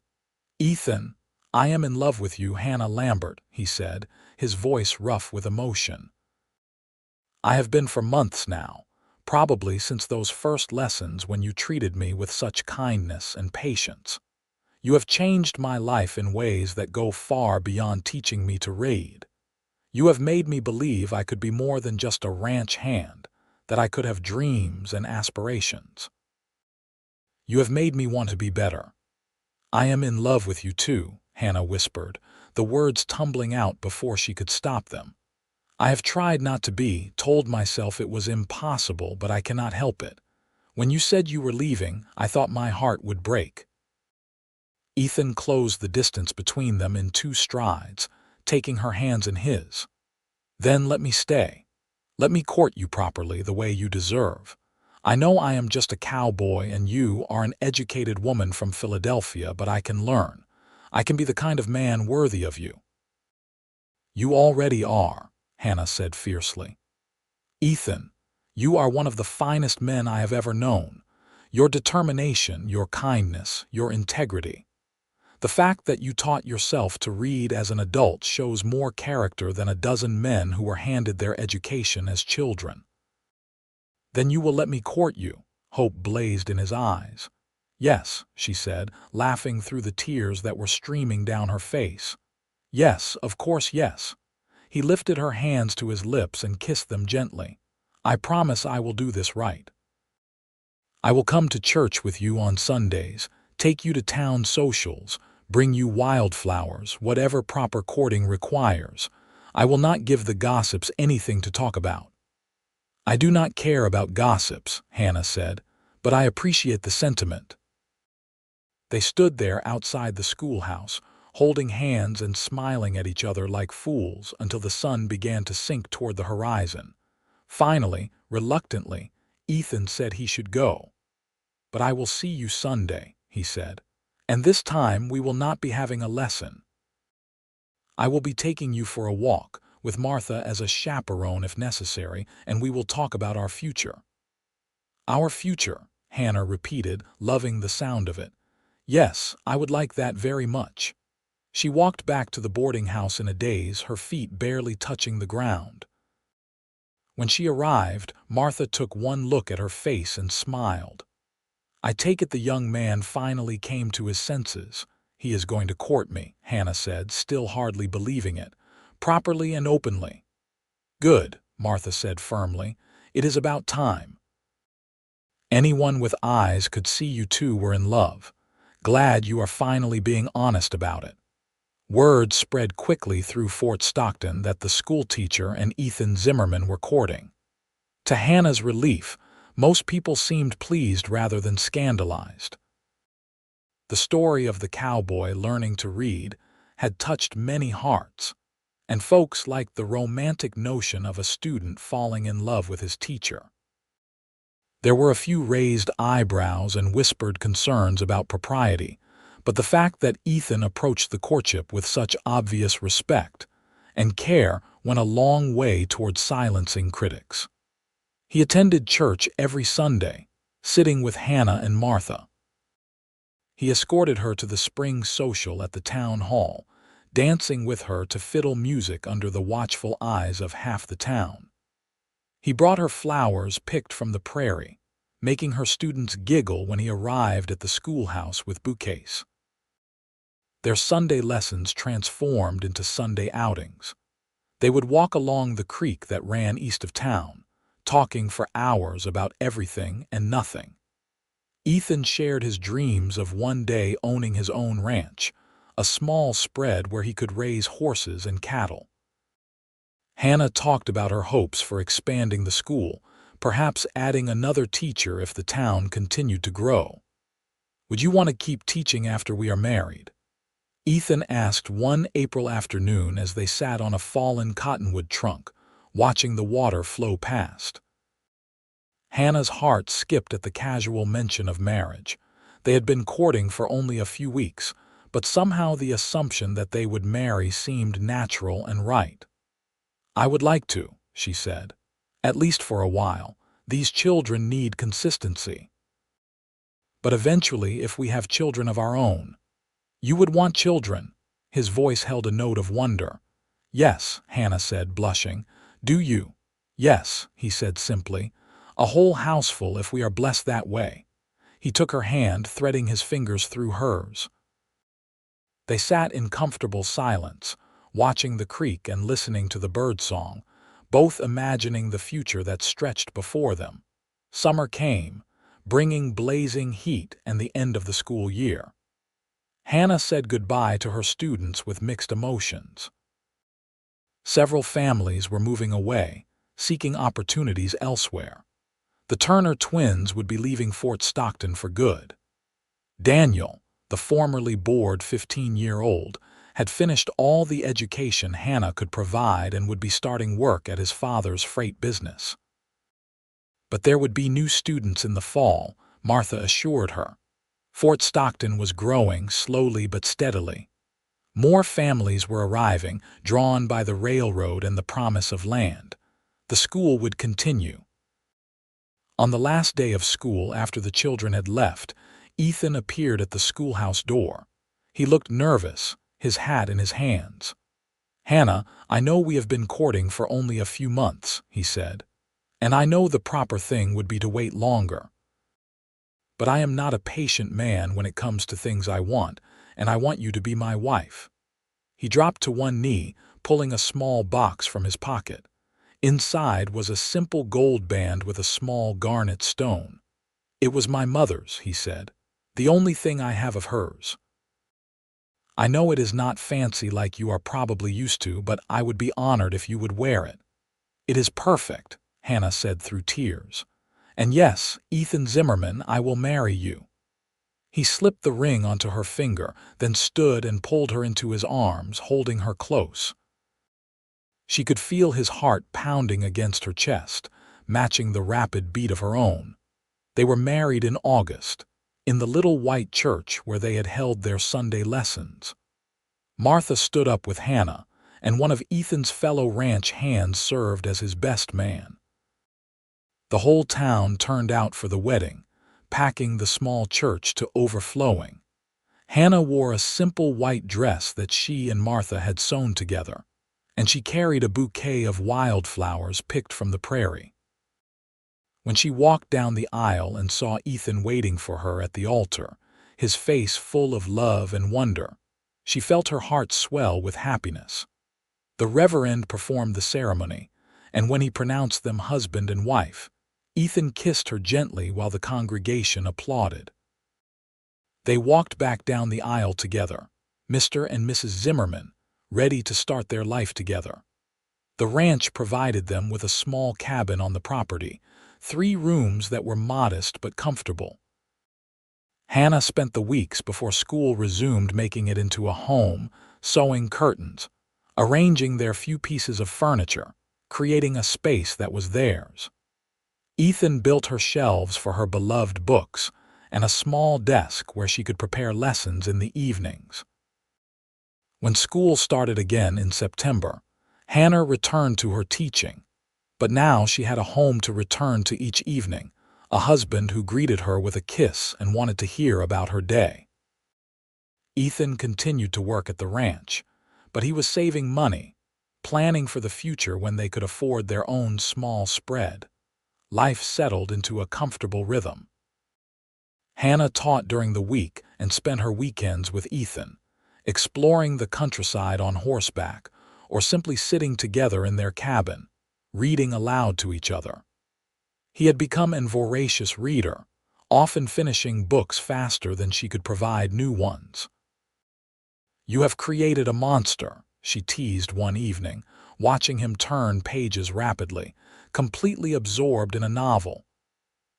"Ethan, I am in love with you, Hannah Lambert," he said, his voice rough with emotion. "I have been for months now, probably since those first lessons when you treated me with such kindness and patience. You have changed my life in ways that go far beyond teaching me to read. You have made me believe I could be more than just a ranch hand, that I could have dreams and aspirations. You have made me want to be better." "I am in love with you too," Hannah whispered, the words tumbling out before she could stop them. "I have tried not to be, told myself it was impossible, but I cannot help it. When you said you were leaving, I thought my heart would break." Ethan closed the distance between them in 2 strides, taking her hands in his. "Then let me stay. Let me court you properly, the way you deserve. I know I am just a cowboy and you are an educated woman from Philadelphia, but I can learn. I can be the kind of man worthy of you." "You already are," Hannah said fiercely. "Ethan, you are one of the finest men I have ever known. Your determination, your kindness, your integrity. The fact that you taught yourself to read as an adult shows more character than a dozen men who were handed their education as children." "Then you will let me court you?" Hope blazed in his eyes. "Yes," she said, laughing through the tears that were streaming down her face. "Yes, of course, yes." He lifted her hands to his lips and kissed them gently. "I promise I will do this right. I will come to church with you on Sundays, take you to town socials, bring you wildflowers, whatever proper courting requires. I will not give the gossips anything to talk about." "I do not care about gossips," Hannah said, "but I appreciate the sentiment." They stood there outside the schoolhouse, holding hands and smiling at each other like fools until the sun began to sink toward the horizon. Finally, reluctantly, Ethan said he should go. "But I will see you Sunday," he said, "and this time we will not be having a lesson. I will be taking you for a walk, with Martha as a chaperone if necessary, and we will talk about our future." "Our future," Hannah repeated, loving the sound of it. Yes, I would like that very much. She walked back to the boarding house in a daze, her feet barely touching the ground. When she arrived, Martha took one look at her face and smiled. I take it the young man finally came to his senses. He is going to court me, Hannah said, still hardly believing it. Properly and openly. Good, Martha said firmly. It is about time. Anyone with eyes could see you two were in love. Glad you are finally being honest about it. Word spread quickly through Fort Stockton that the schoolteacher and Ethan Zimmerman were courting. To Hannah's relief, most people seemed pleased rather than scandalized. The story of the cowboy learning to read had touched many hearts, and folks liked the romantic notion of a student falling in love with his teacher. There were a few raised eyebrows and whispered concerns about propriety, but the fact that Ethan approached the courtship with such obvious respect and care went a long way toward silencing critics. He attended church every Sunday, sitting with Hannah and Martha. He escorted her to the spring social at the town hall, dancing with her to fiddle music under the watchful eyes of half the town. He brought her flowers picked from the prairie, making her students giggle when he arrived at the schoolhouse with bouquets. Their Sunday lessons transformed into Sunday outings. They would walk along the creek that ran east of town, talking for hours about everything and nothing. Ethan shared his dreams of one day owning his own ranch, a small spread where he could raise horses and cattle. Hannah talked about her hopes for expanding the school, perhaps adding another teacher if the town continued to grow. Would you want to keep teaching after we are married? Ethan asked one April afternoon as they sat on a fallen cottonwood trunk, watching the water flow past. Hannah's heart skipped at the casual mention of marriage. They had been courting for only a few weeks, but somehow the assumption that they would marry seemed natural and right. I would like to, she said. At least for a while. These children need consistency. But eventually, if we have children of our own. You would want children. His voice held a note of wonder. Yes, Hannah said, blushing. Do you? Yes, he said simply. A whole houseful if we are blessed that way. He took her hand, threading his fingers through hers. They sat in comfortable silence, watching the creek and listening to the birdsong, both imagining the future that stretched before them. Summer came, bringing blazing heat and the end of the school year. Hannah said goodbye to her students with mixed emotions. Several families were moving away, seeking opportunities elsewhere. The Turner twins would be leaving Fort Stockton for good. Daniel, the formerly bored 15-year-old, had finished all the education Hannah could provide and would be starting work at his father's freight business. But there would be new students in the fall, Martha assured her. Fort Stockton was growing slowly but steadily. More families were arriving, drawn by the railroad and the promise of land. The school would continue. On the last day of school, after the children had left, Ethan appeared at the schoolhouse door. He looked nervous, his hat in his hands. Hannah, I know we have been courting for only a few months, he said, and I know the proper thing would be to wait longer. But I am not a patient man when it comes to things I want, and I want you to be my wife. He dropped to one knee, pulling a small box from his pocket. Inside was a simple gold band with a small garnet stone. It was my mother's, he said, the only thing I have of hers. I know it is not fancy like you are probably used to, but I would be honored if you would wear it. It is perfect, Hannah said through tears. And yes, Ethan Zimmerman, I will marry you. He slipped the ring onto her finger, then stood and pulled her into his arms, holding her close. She could feel his heart pounding against her chest, matching the rapid beat of her own. They were married in August, in the little white church where they had held their Sunday lessons. Martha stood up with Hannah, and one of Ethan's fellow ranch hands served as his best man. The whole town turned out for the wedding, packing the small church to overflowing. Hannah wore a simple white dress that she and Martha had sewn together, and she carried a bouquet of wildflowers picked from the prairie. When she walked down the aisle and saw Ethan waiting for her at the altar, his face full of love and wonder, she felt her heart swell with happiness. The reverend performed the ceremony, and when he pronounced them husband and wife, Ethan kissed her gently while the congregation applauded. They walked back down the aisle together, Mr. and Mrs. Zimmerman, ready to start their life together. The ranch provided them with a small cabin on the property, 3 rooms that were modest but comfortable. Hannah spent the weeks before school resumed making it into a home, sewing curtains, arranging their few pieces of furniture, creating a space that was theirs. Ethan built her shelves for her beloved books and a small desk where she could prepare lessons in the evenings. When school started again in September, Hannah returned to her teaching, but now she had a home to return to each evening, a husband who greeted her with a kiss and wanted to hear about her day. Ethan continued to work at the ranch, but he was saving money, planning for the future when they could afford their own small spread. Life settled into a comfortable rhythm. Hannah taught during the week and spent her weekends with Ethan, exploring the countryside on horseback or simply sitting together in their cabin, reading aloud to each other. He had become an voracious reader, often finishing books faster than she could provide new ones. "You have created a monster," she teased one evening, watching him turn pages rapidly, completely absorbed in a novel.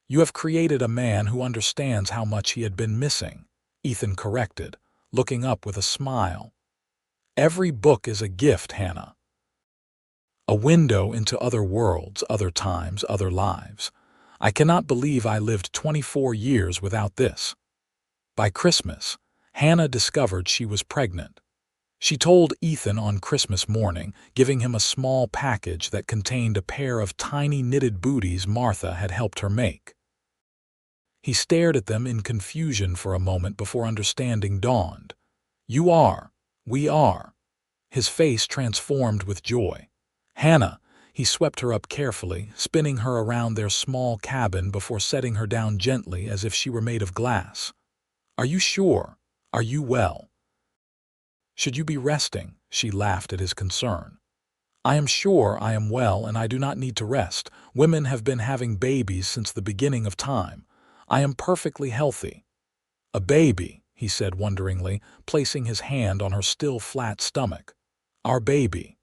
"You have created a man who understands how much he had been missing," Ethan corrected, looking up with a smile. "Every book is a gift, Hannah. A window into other worlds, other times, other lives. I cannot believe I lived 24 years without this." By Christmas, Hannah discovered she was pregnant. She told Ethan on Christmas morning, giving him a small package that contained a pair of tiny knitted booties Martha had helped her make. He stared at them in confusion for a moment before understanding dawned. "You are. We are." His face transformed with joy. "Hannah," he swept her up carefully, spinning her around their small cabin before setting her down gently as if she were made of glass. "Are you sure? Are you well? Should you be resting?" She laughed at his concern. "I am sure I am well and I do not need to rest. Women have been having babies since the beginning of time. I am perfectly healthy." "A baby," he said wonderingly, placing his hand on her still flat stomach. "Our baby."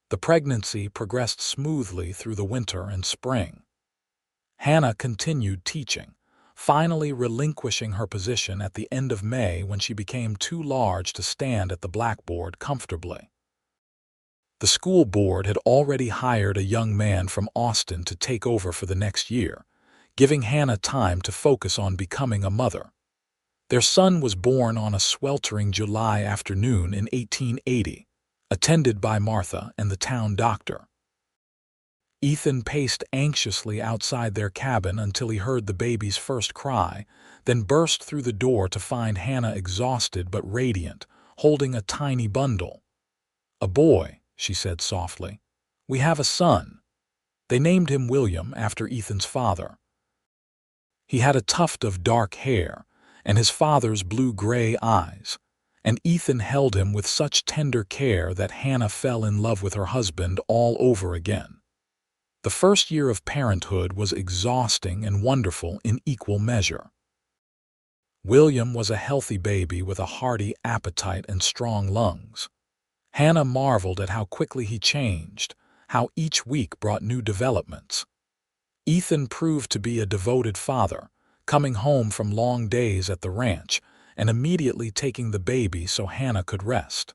The pregnancy progressed smoothly through the winter and spring. Hannah continued teaching, finally relinquishing her position at the end of May when she became too large to stand at the blackboard comfortably. The school board had already hired a young man from Austin to take over for the next year, giving Hannah time to focus on becoming a mother. Their son was born on a sweltering July afternoon in 1880, attended by Martha and the town doctor. Ethan paced anxiously outside their cabin until he heard the baby's first cry, then burst through the door to find Hannah exhausted but radiant, holding a tiny bundle. "A boy," she said softly. "We have a son." They named him William after Ethan's father. He had a tuft of dark hair and his father's blue-gray eyes, and Ethan held him with such tender care that Hannah fell in love with her husband all over again. The first year of parenthood was exhausting and wonderful in equal measure. William was a healthy baby with a hearty appetite and strong lungs. Hannah marveled at how quickly he changed, how each week brought new developments. Ethan proved to be a devoted father, coming home from long days at the ranch and immediately taking the baby so Hannah could rest.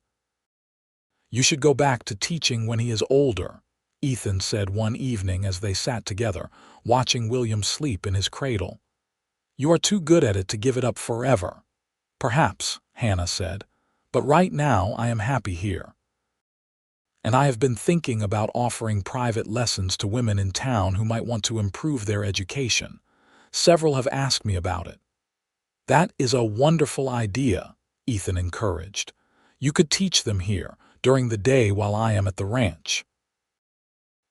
"You should go back to teaching when he is older," Ethan said one evening as they sat together, watching William sleep in his cradle. "You are too good at it to give it up forever." "Perhaps," Hannah said, "but right now I am happy here. And I have been thinking about offering private lessons to women in town who might want to improve their education, Several have asked me about it. That is a wonderful idea, Ethan encouraged. You could teach them here, during the day while I am at the ranch.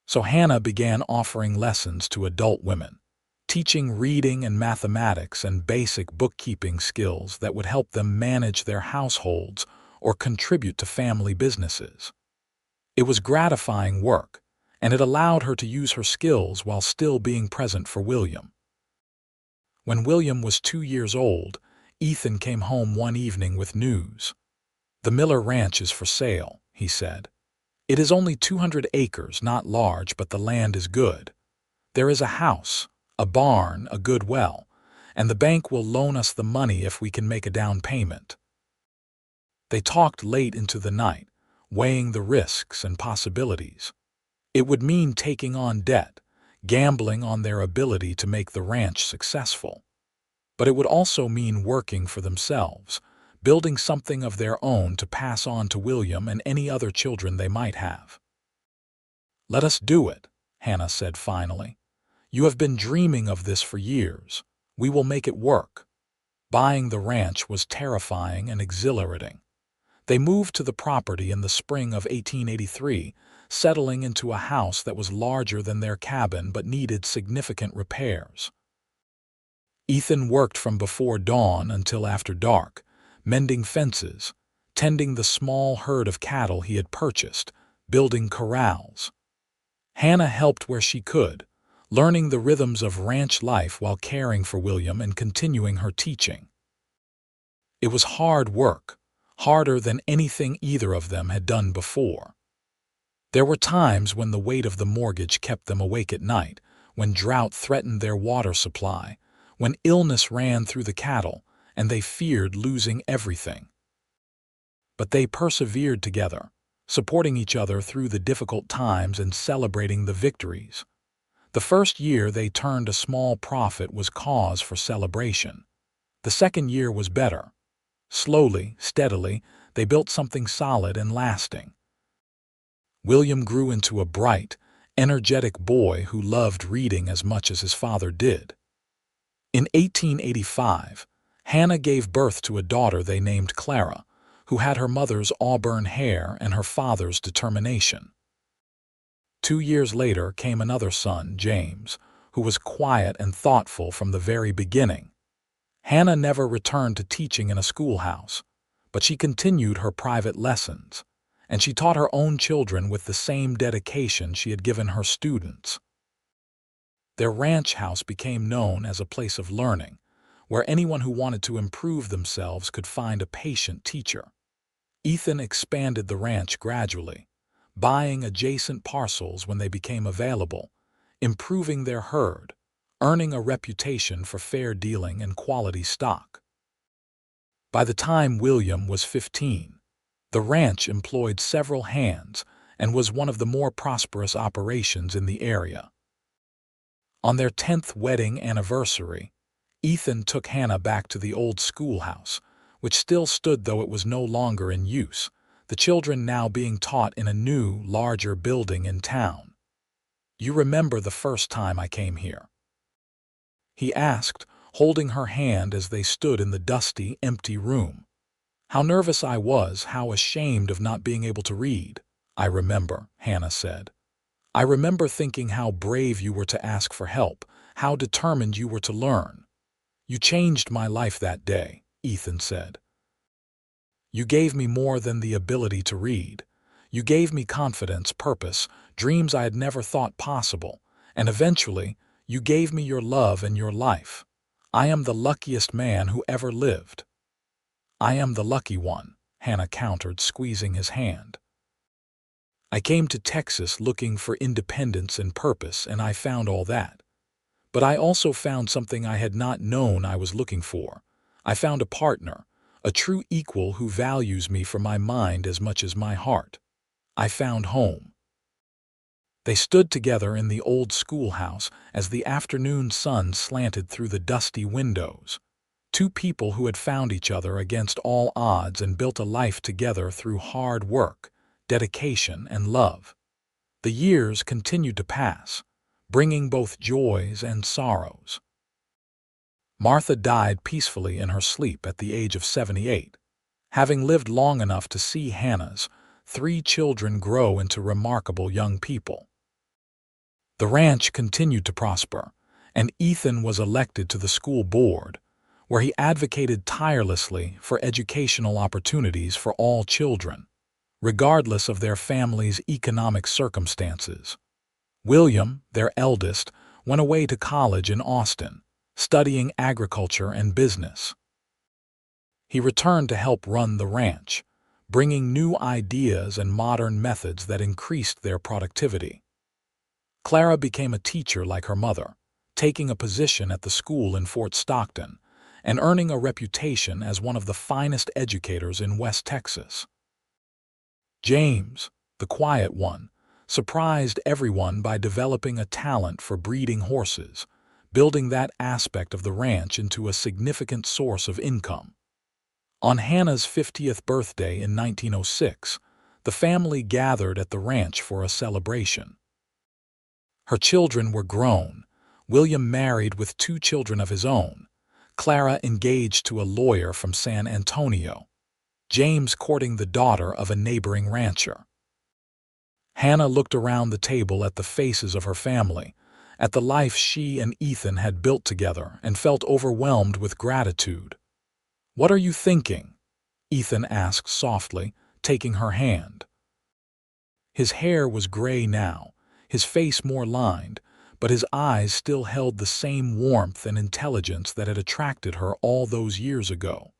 So Hannah began offering lessons to adult women, teaching reading and mathematics and basic bookkeeping skills that would help them manage their households or contribute to family businesses. It was gratifying work, and it allowed her to use her skills while still being present for William. When William was 2 years old, Ethan came home one evening with news. "The Miller Ranch is for sale," he said. "It is only 200 acres, not large, but the land is good. There is a house, a barn, a good well, and the bank will loan us the money if we can make a down payment." They talked late into the night, weighing the risks and possibilities. It would mean taking on debt, gambling on their ability to make the ranch successful. But it would also mean working for themselves, building something of their own to pass on to William and any other children they might have. "Let us do it," Hannah said finally. "You have been dreaming of this for years. We will make it work." Buying the ranch was terrifying and exhilarating. They moved to the property in the spring of 1883, settling into a house that was larger than their cabin but needed significant repairs. Ethan worked from before dawn until after dark, mending fences, tending the small herd of cattle he had purchased, building corrals. Hannah helped where she could, learning the rhythms of ranch life while caring for William and continuing her teaching. It was hard work, harder than anything either of them had done before. There were times when the weight of the mortgage kept them awake at night, when drought threatened their water supply, when illness ran through the cattle, and they feared losing everything. But they persevered together, supporting each other through the difficult times and celebrating the victories. The first year they turned a small profit was cause for celebration. The second year was better. Slowly, steadily, they built something solid and lasting. William grew into a bright, energetic boy who loved reading as much as his father did. In 1885, Hannah gave birth to a daughter they named Clara, who had her mother's auburn hair and her father's determination. 2 years later came another son, James, who was quiet and thoughtful from the very beginning. Hannah never returned to teaching in a schoolhouse, but she continued her private lessons, and she taught her own children with the same dedication she had given her students. Their ranch house became known as a place of learning, where anyone who wanted to improve themselves could find a patient teacher. Ethan expanded the ranch gradually, buying adjacent parcels when they became available, improving their herd, earning a reputation for fair dealing and quality stock. By the time William was 15, the ranch employed several hands and was one of the more prosperous operations in the area. On their 10th wedding anniversary, Ethan took Hannah back to the old schoolhouse, which still stood though it was no longer in use, the children now being taught in a new, larger building in town. "You remember the first time I came here?" he asked, holding her hand as they stood in the dusty, empty room. "How nervous I was, how ashamed of not being able to read." "I remember," Hannah said. "I remember thinking how brave you were to ask for help, how determined you were to learn." "You changed my life that day," Ethan said. "You gave me more than the ability to read. You gave me confidence, purpose, dreams I had never thought possible, and eventually, you gave me your love and your life. I am the luckiest man who ever lived." "I am the lucky one," Hannah countered, squeezing his hand. "I came to Texas looking for independence and purpose, and I found all that. But I also found something I had not known I was looking for. I found a partner, a true equal who values me for my mind as much as my heart. I found home." They stood together in the old schoolhouse as the afternoon sun slanted through the dusty windows. Two people who had found each other against all odds and built a life together through hard work, dedication, and love. The years continued to pass, bringing both joys and sorrows. Martha died peacefully in her sleep at the age of 78, having lived long enough to see Hannah's 3 children grow into remarkable young people. The ranch continued to prosper, and Ethan was elected to the school board, where he advocated tirelessly for educational opportunities for all children, regardless of their family's economic circumstances. William, their eldest, went away to college in Austin, studying agriculture and business. He returned to help run the ranch, bringing new ideas and modern methods that increased their productivity. Clara became a teacher like her mother, taking a position at the school in Fort Stockton and earning a reputation as one of the finest educators in West Texas. James, the quiet one, surprised everyone by developing a talent for breeding horses, building that aspect of the ranch into a significant source of income. On Hannah's 50th birthday in 1906, the family gathered at the ranch for a celebration. Her children were grown, William married with 2 children of his own, Clara engaged to a lawyer from San Antonio, James courting the daughter of a neighboring rancher. Hannah looked around the table at the faces of her family, at the life she and Ethan had built together, and felt overwhelmed with gratitude. "What are you thinking?" Ethan asked softly, taking her hand. His hair was gray now, his face more lined, but his eyes still held the same warmth and intelligence that had attracted her all those years ago.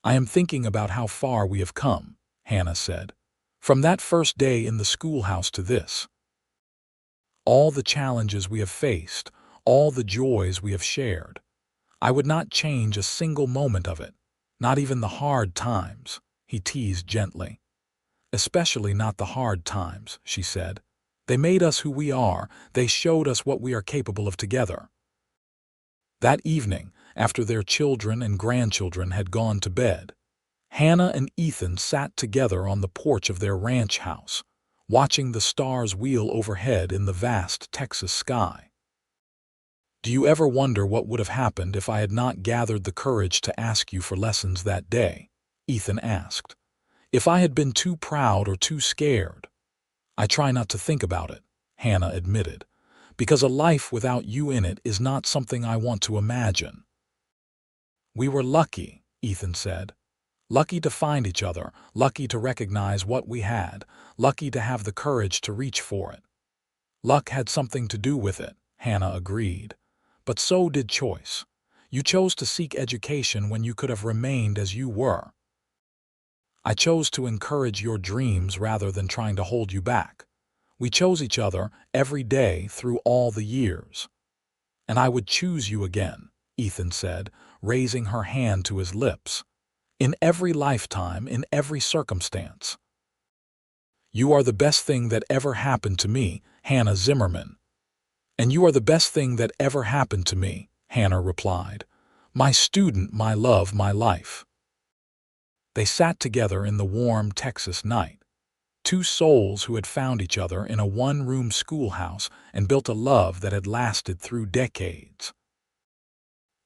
"I am thinking about how far we have come," Hannah said, "from that first day in the schoolhouse to this. All the challenges we have faced, all the joys we have shared. I would not change a single moment of it, not even the hard times," he teased gently. "Especially not the hard times," she said. "They made us who we are, they showed us what we are capable of together." That evening, after their children and grandchildren had gone to bed, Hannah and Ethan sat together on the porch of their ranch house, watching the stars wheel overhead in the vast Texas sky. "Do you ever wonder what would have happened if I had not gathered the courage to ask you for lessons that day?" Ethan asked. "If I had been too proud or too scared?" "I try not to think about it," Hannah admitted, "because a life without you in it is not something I want to imagine." "We were lucky," Ethan said. "Lucky to find each other, lucky to recognize what we had, lucky to have the courage to reach for it." "Luck had something to do with it," Hannah agreed. "But so did choice. You chose to seek education when you could have remained as you were. I chose to encourage your dreams rather than trying to hold you back. We chose each other every day through all the years." "And I would choose you again," Ethan said, raising her hand to his lips. "In every lifetime, in every circumstance." "You are the best thing that ever happened to me, Hannah Zimmerman." "And you are the best thing that ever happened to me," Hannah replied. "My student, my love, my life." They sat together in the warm Texas night, 2 souls who had found each other in a one-room schoolhouse and built a love that had lasted through decades.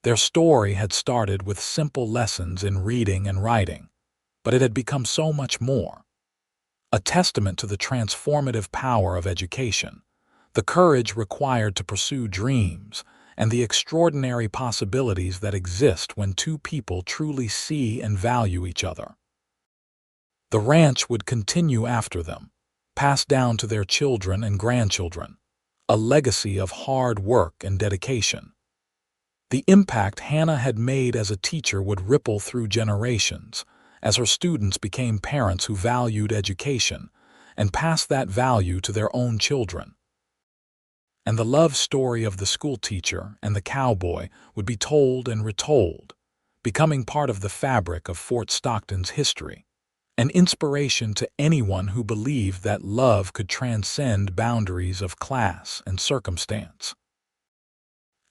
Their story had started with simple lessons in reading and writing, but it had become so much more. A testament to the transformative power of education, the courage required to pursue dreams, and the extraordinary possibilities that exist when 2 people truly see and value each other. The ranch would continue after them, passed down to their children and grandchildren, a legacy of hard work and dedication. The impact Hannah had made as a teacher would ripple through generations, as her students became parents who valued education and passed that value to their own children. And the love story of the schoolteacher and the cowboy would be told and retold, becoming part of the fabric of Fort Stockton's history, an inspiration to anyone who believed that love could transcend boundaries of class and circumstance.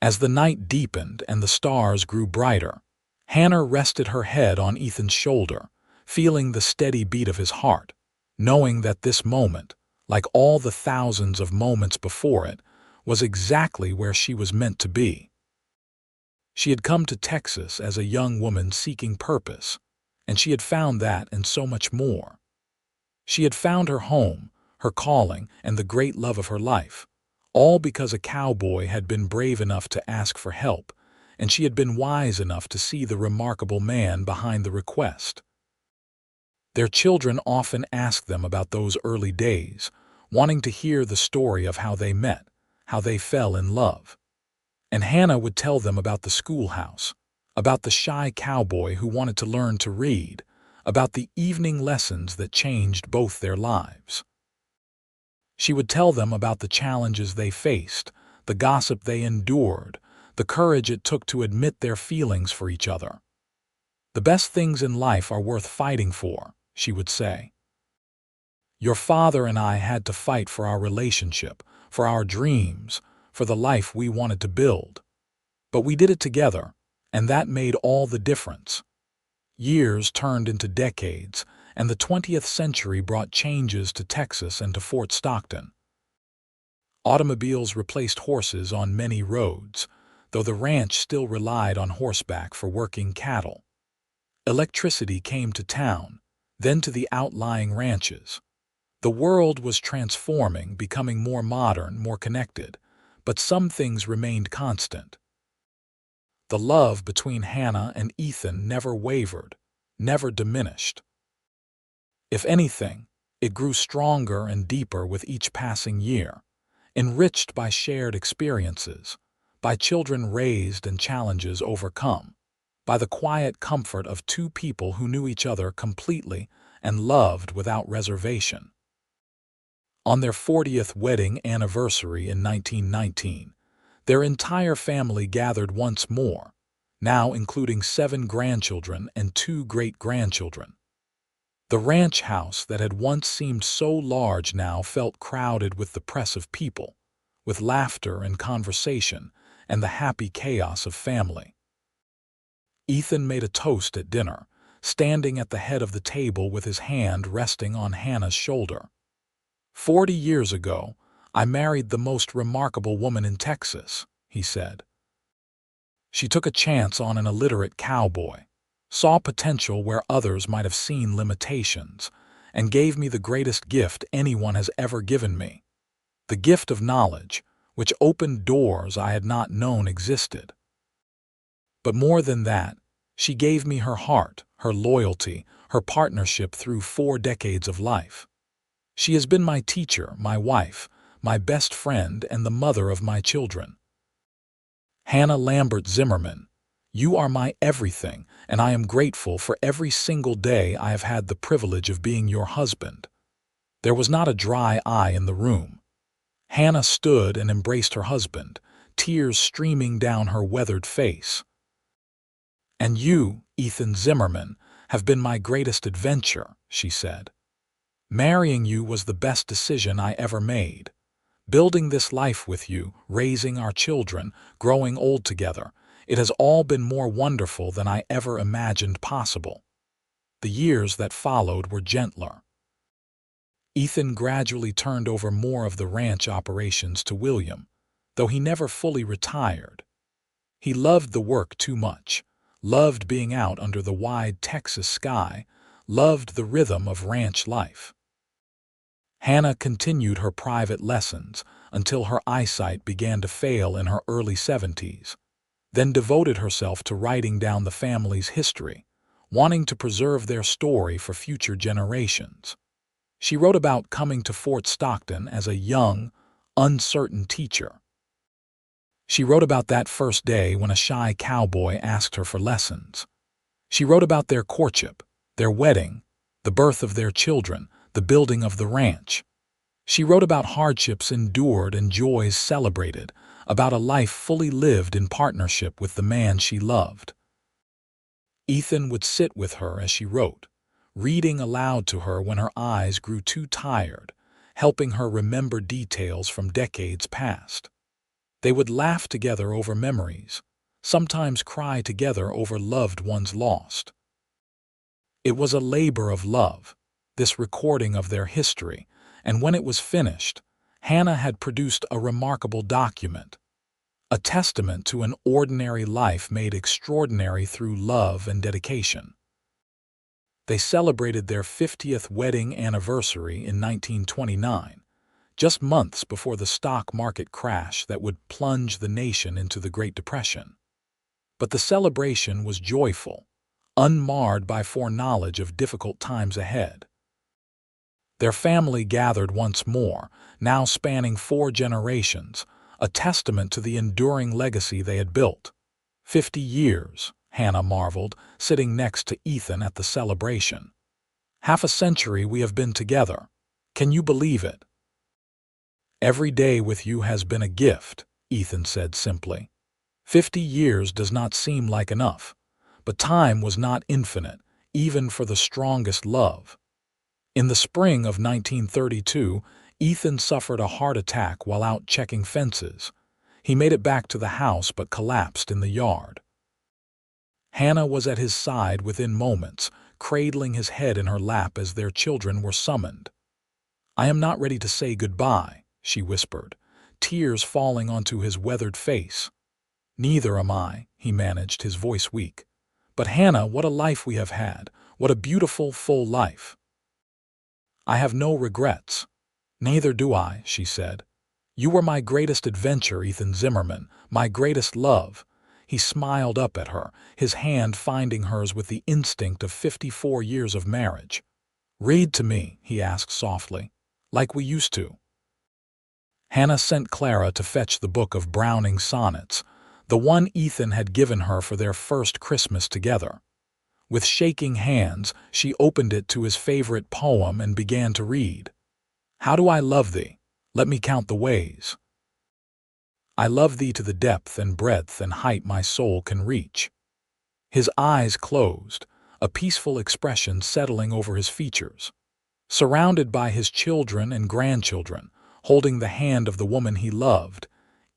As the night deepened and the stars grew brighter, Hannah rested her head on Ethan's shoulder, feeling the steady beat of his heart, knowing that this moment, like all the thousands of moments before it, was exactly where she was meant to be. She had come to Texas as a young woman seeking purpose, and she had found that and so much more. She had found her home, her calling, and the great love of her life, all because a cowboy had been brave enough to ask for help, and she had been wise enough to see the remarkable man behind the request. Their children often asked them about those early days, wanting to hear the story of how they met, how they fell in love. And Hannah would tell them about the schoolhouse, about the shy cowboy who wanted to learn to read, about the evening lessons that changed both their lives. She would tell them about the challenges they faced, the gossip they endured, the courage it took to admit their feelings for each other. "The best things in life are worth fighting for," she would say. "Your father and I had to fight for our relationship, for our dreams, for the life we wanted to build. But we did it together, and that made all the difference." Years turned into decades, and the 20th century brought changes to Texas and to Fort Stockton. Automobiles replaced horses on many roads, though the ranch still relied on horseback for working cattle. Electricity came to town, then to the outlying ranches. The world was transforming, becoming more modern, more connected, but some things remained constant. The love between Hannah and Ethan never wavered, never diminished. If anything, it grew stronger and deeper with each passing year, enriched by shared experiences, by children raised and challenges overcome, by the quiet comfort of two people who knew each other completely and loved without reservation. On their 40th wedding anniversary in 1919, their entire family gathered once more, now including 7 grandchildren and 2 great-grandchildren. The ranch house that had once seemed so large now felt crowded with the press of people, with laughter and conversation and the happy chaos of family. Ethan made a toast at dinner, standing at the head of the table with his hand resting on Hannah's shoulder. "40 years ago, I married the most remarkable woman in Texas," he said. "She took a chance on an illiterate cowboy, saw potential where others might have seen limitations, and gave me the greatest gift anyone has ever given me, the gift of knowledge, which opened doors I had not known existed. But more than that, she gave me her heart, her loyalty, her partnership through 4 decades of life. She has been my teacher, my wife, my best friend, and the mother of my children. Hannah Lambert Zimmerman, you are my everything, and I am grateful for every single day I have had the privilege of being your husband." There was not a dry eye in the room. Hannah stood and embraced her husband, tears streaming down her weathered face. "And you, Ethan Zimmerman, have been my greatest adventure," she said. "Marrying you was the best decision I ever made. Building this life with you, raising our children, growing old together, it has all been more wonderful than I ever imagined possible." The years that followed were gentler. Ethan gradually turned over more of the ranch operations to William, though he never fully retired. He loved the work too much, loved being out under the wide Texas sky, loved the rhythm of ranch life. Hannah continued her private lessons until her eyesight began to fail in her early 70s, then devoted herself to writing down the family's history, wanting to preserve their story for future generations. She wrote about coming to Fort Stockton as a young, uncertain teacher. She wrote about that first day when a shy cowboy asked her for lessons. She wrote about their courtship, their wedding, the birth of their children, the building of the ranch. She wrote about hardships endured and joys celebrated, about a life fully lived in partnership with the man she loved. Ethan would sit with her as she wrote, reading aloud to her when her eyes grew too tired, helping her remember details from decades past. They would laugh together over memories, sometimes cry together over loved ones lost. It was a labor of love, this recording of their history, and when it was finished, Hannah had produced a remarkable document, a testament to an ordinary life made extraordinary through love and dedication. They celebrated their 50th wedding anniversary in 1929, just months before the stock market crash that would plunge the nation into the Great Depression. But the celebration was joyful, unmarred by foreknowledge of difficult times ahead. Their family gathered once more, now spanning 4 generations, a testament to the enduring legacy they had built. 50 years, Hannah marveled, sitting next to Ethan at the celebration. Half a century we have been together. Can you believe it? Every day with you has been a gift, Ethan said simply. 50 years does not seem like enough, but time was not infinite, even for the strongest love. In the spring of 1932, Ethan suffered a heart attack while out checking fences. He made it back to the house but collapsed in the yard. Hannah was at his side within moments, cradling his head in her lap as their children were summoned. "I am not ready to say goodbye," she whispered, tears falling onto his weathered face. "Neither am I," he managed, his voice weak. "But Hannah, what a life we have had. What a beautiful, full life." "I have no regrets." "Neither do I," she said. "You were my greatest adventure, Ethan Zimmerman, my greatest love." He smiled up at her, his hand finding hers with the instinct of 54 years of marriage. "Read to me," he asked softly, "like we used to." Hannah sent Clara to fetch the book of Browning's sonnets, the one Ethan had given her for their first Christmas together. With shaking hands, she opened it to his favorite poem and began to read. "How do I love thee? Let me count the ways. I love thee to the depth and breadth and height my soul can reach." His eyes closed, a peaceful expression settling over his features. Surrounded by his children and grandchildren, holding the hand of the woman he loved,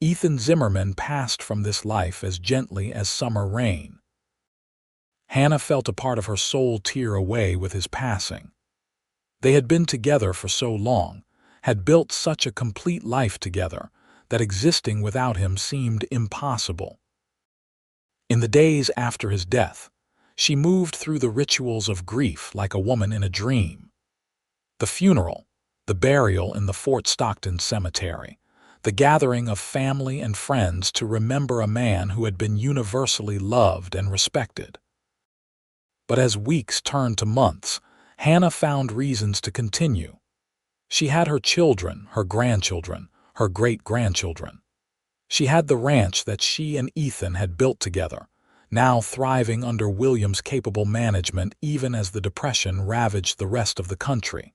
Ethan Zimmerman passed from this life as gently as summer rain. Hannah felt a part of her soul tear away with his passing. They had been together for so long, had built such a complete life together, that existing without him seemed impossible. In the days after his death, she moved through the rituals of grief like a woman in a dream. The funeral, the burial in the Fort Stockton cemetery, the gathering of family and friends to remember a man who had been universally loved and respected. But as weeks turned to months, Hannah found reasons to continue. She had her children, her grandchildren, her great-grandchildren. She had the ranch that she and Ethan had built together, now thriving under William's capable management even as the Depression ravaged the rest of the country.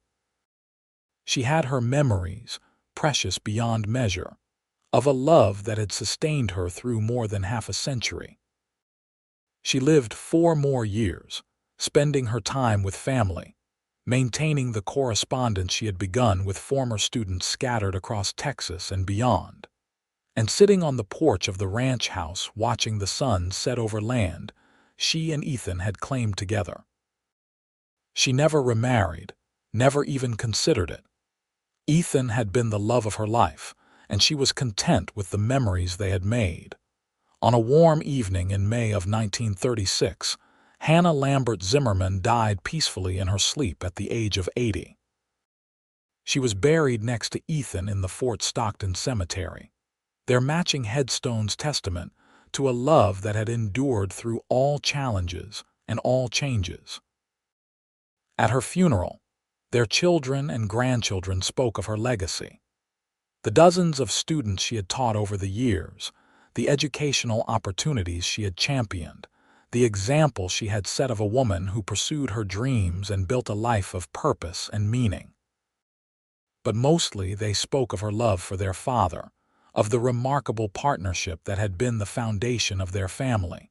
She had her memories, precious beyond measure, of a love that had sustained her through more than half a century. She lived 4 more years, spending her time with family, maintaining the correspondence she had begun with former students scattered across Texas and beyond, and sitting on the porch of the ranch house watching the sun set over land she and Ethan had claimed together. She never remarried, never even considered it. Ethan had been the love of her life, and she was content with the memories they had made. On a warm evening in May of 1936, Hannah Lambert Zimmerman died peacefully in her sleep at the age of 80. She was buried next to Ethan in the Fort Stockton cemetery, their matching headstones testament to a love that had endured through all challenges and all changes. At her funeral, their children and grandchildren spoke of her legacy. The dozens of students she had taught over the years, the educational opportunities she had championed, the example she had set of a woman who pursued her dreams and built a life of purpose and meaning. But mostly they spoke of her love for their father, of the remarkable partnership that had been the foundation of their family.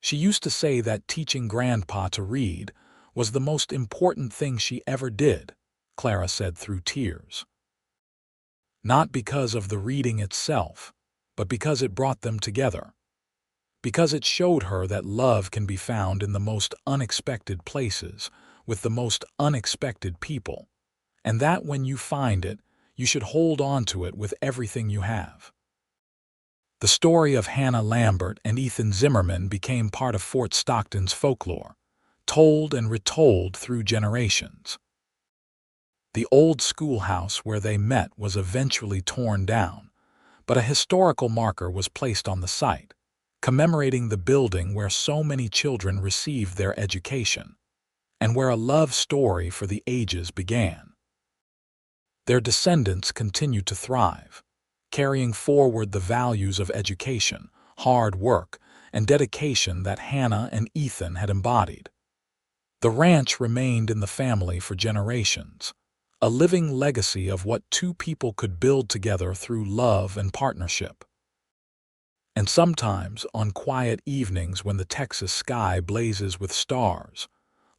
She used to say that teaching Grandpa to read was the most important thing she ever did, Clara said through tears. Not because of the reading itself, but because it brought them together. Because it showed her that love can be found in the most unexpected places, with the most unexpected people, and that when you find it, you should hold on to it with everything you have. The story of Hannah Lambert and Ethan Zimmerman became part of Fort Stockton's folklore, told and retold through generations. The old schoolhouse where they met was eventually torn down, but a historical marker was placed on the site, commemorating the building where so many children received their education, and where a love story for the ages began. Their descendants continue to thrive, carrying forward the values of education, hard work, and dedication that Hannah and Ethan had embodied. The ranch remained in the family for generations, a living legacy of what two people could build together through love and partnership. And sometimes, on quiet evenings when the Texas sky blazes with stars,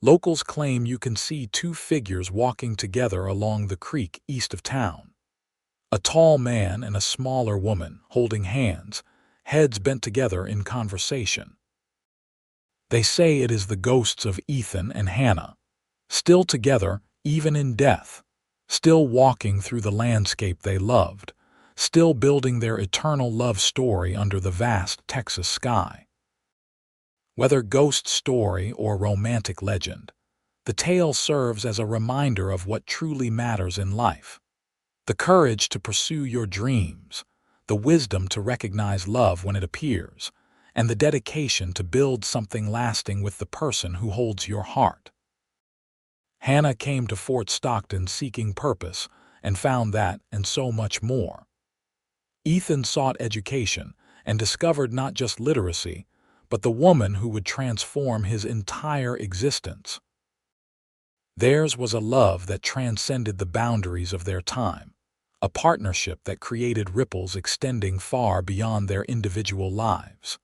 locals claim you can see two figures walking together along the creek east of town. A tall man and a smaller woman holding hands, heads bent together in conversation. They say it is the ghosts of Ethan and Hannah, still together even in death, still walking through the landscape they loved, still building their eternal love story under the vast Texas sky. Whether ghost story or romantic legend, the tale serves as a reminder of what truly matters in life. The courage to pursue your dreams, the wisdom to recognize love when it appears, and the dedication to build something lasting with the person who holds your heart. Hannah came to Fort Stockton seeking purpose and found that and so much more. Ethan sought education and discovered not just literacy, but the woman who would transform his entire existence. Theirs was a love that transcended the boundaries of their time, a partnership that created ripples extending far beyond their individual lives.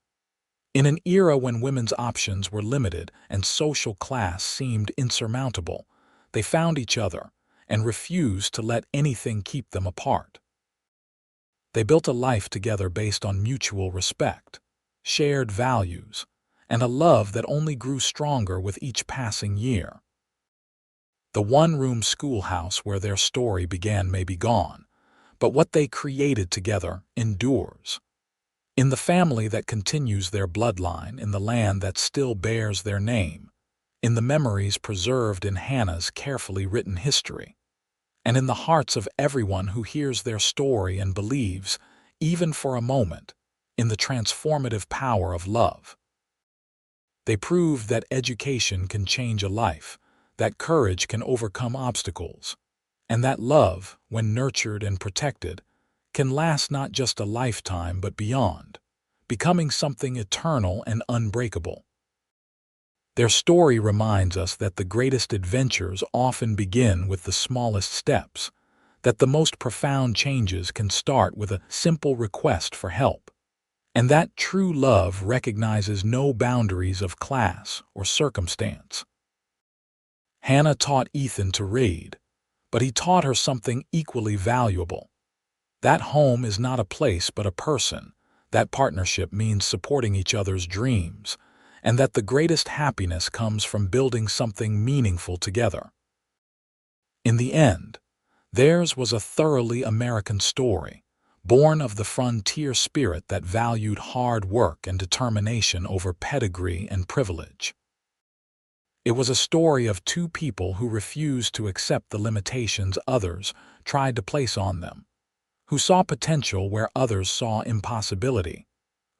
In an era when women's options were limited and social class seemed insurmountable, they found each other and refused to let anything keep them apart. They built a life together based on mutual respect, shared values, and a love that only grew stronger with each passing year. The one-room schoolhouse where their story began may be gone, but what they created together endures. In the family that continues their bloodline, in the land that still bears their name, in the memories preserved in Hannah's carefully written history, and in the hearts of everyone who hears their story and believes, even for a moment, in the transformative power of love. They prove that education can change a life, that courage can overcome obstacles, and that love, when nurtured and protected, can last not just a lifetime but beyond, becoming something eternal and unbreakable. Their story reminds us that the greatest adventures often begin with the smallest steps, that the most profound changes can start with a simple request for help, and that true love recognizes no boundaries of class or circumstance. Hannah taught Ethan to read, but he taught her something equally valuable. That home is not a place but a person, that partnership means supporting each other's dreams, and that the greatest happiness comes from building something meaningful together. In the end, theirs was a thoroughly American story, born of the frontier spirit that valued hard work and determination over pedigree and privilege. It was a story of two people who refused to accept the limitations others tried to place on them, who saw potential where others saw impossibility,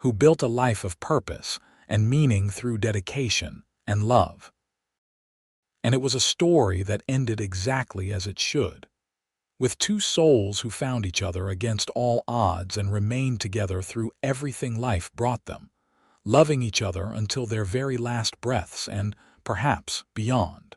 who built a life of purpose and meaning through dedication and love. And it was a story that ended exactly as it should, with two souls who found each other against all odds and remained together through everything life brought them, loving each other until their very last breaths and, perhaps, beyond.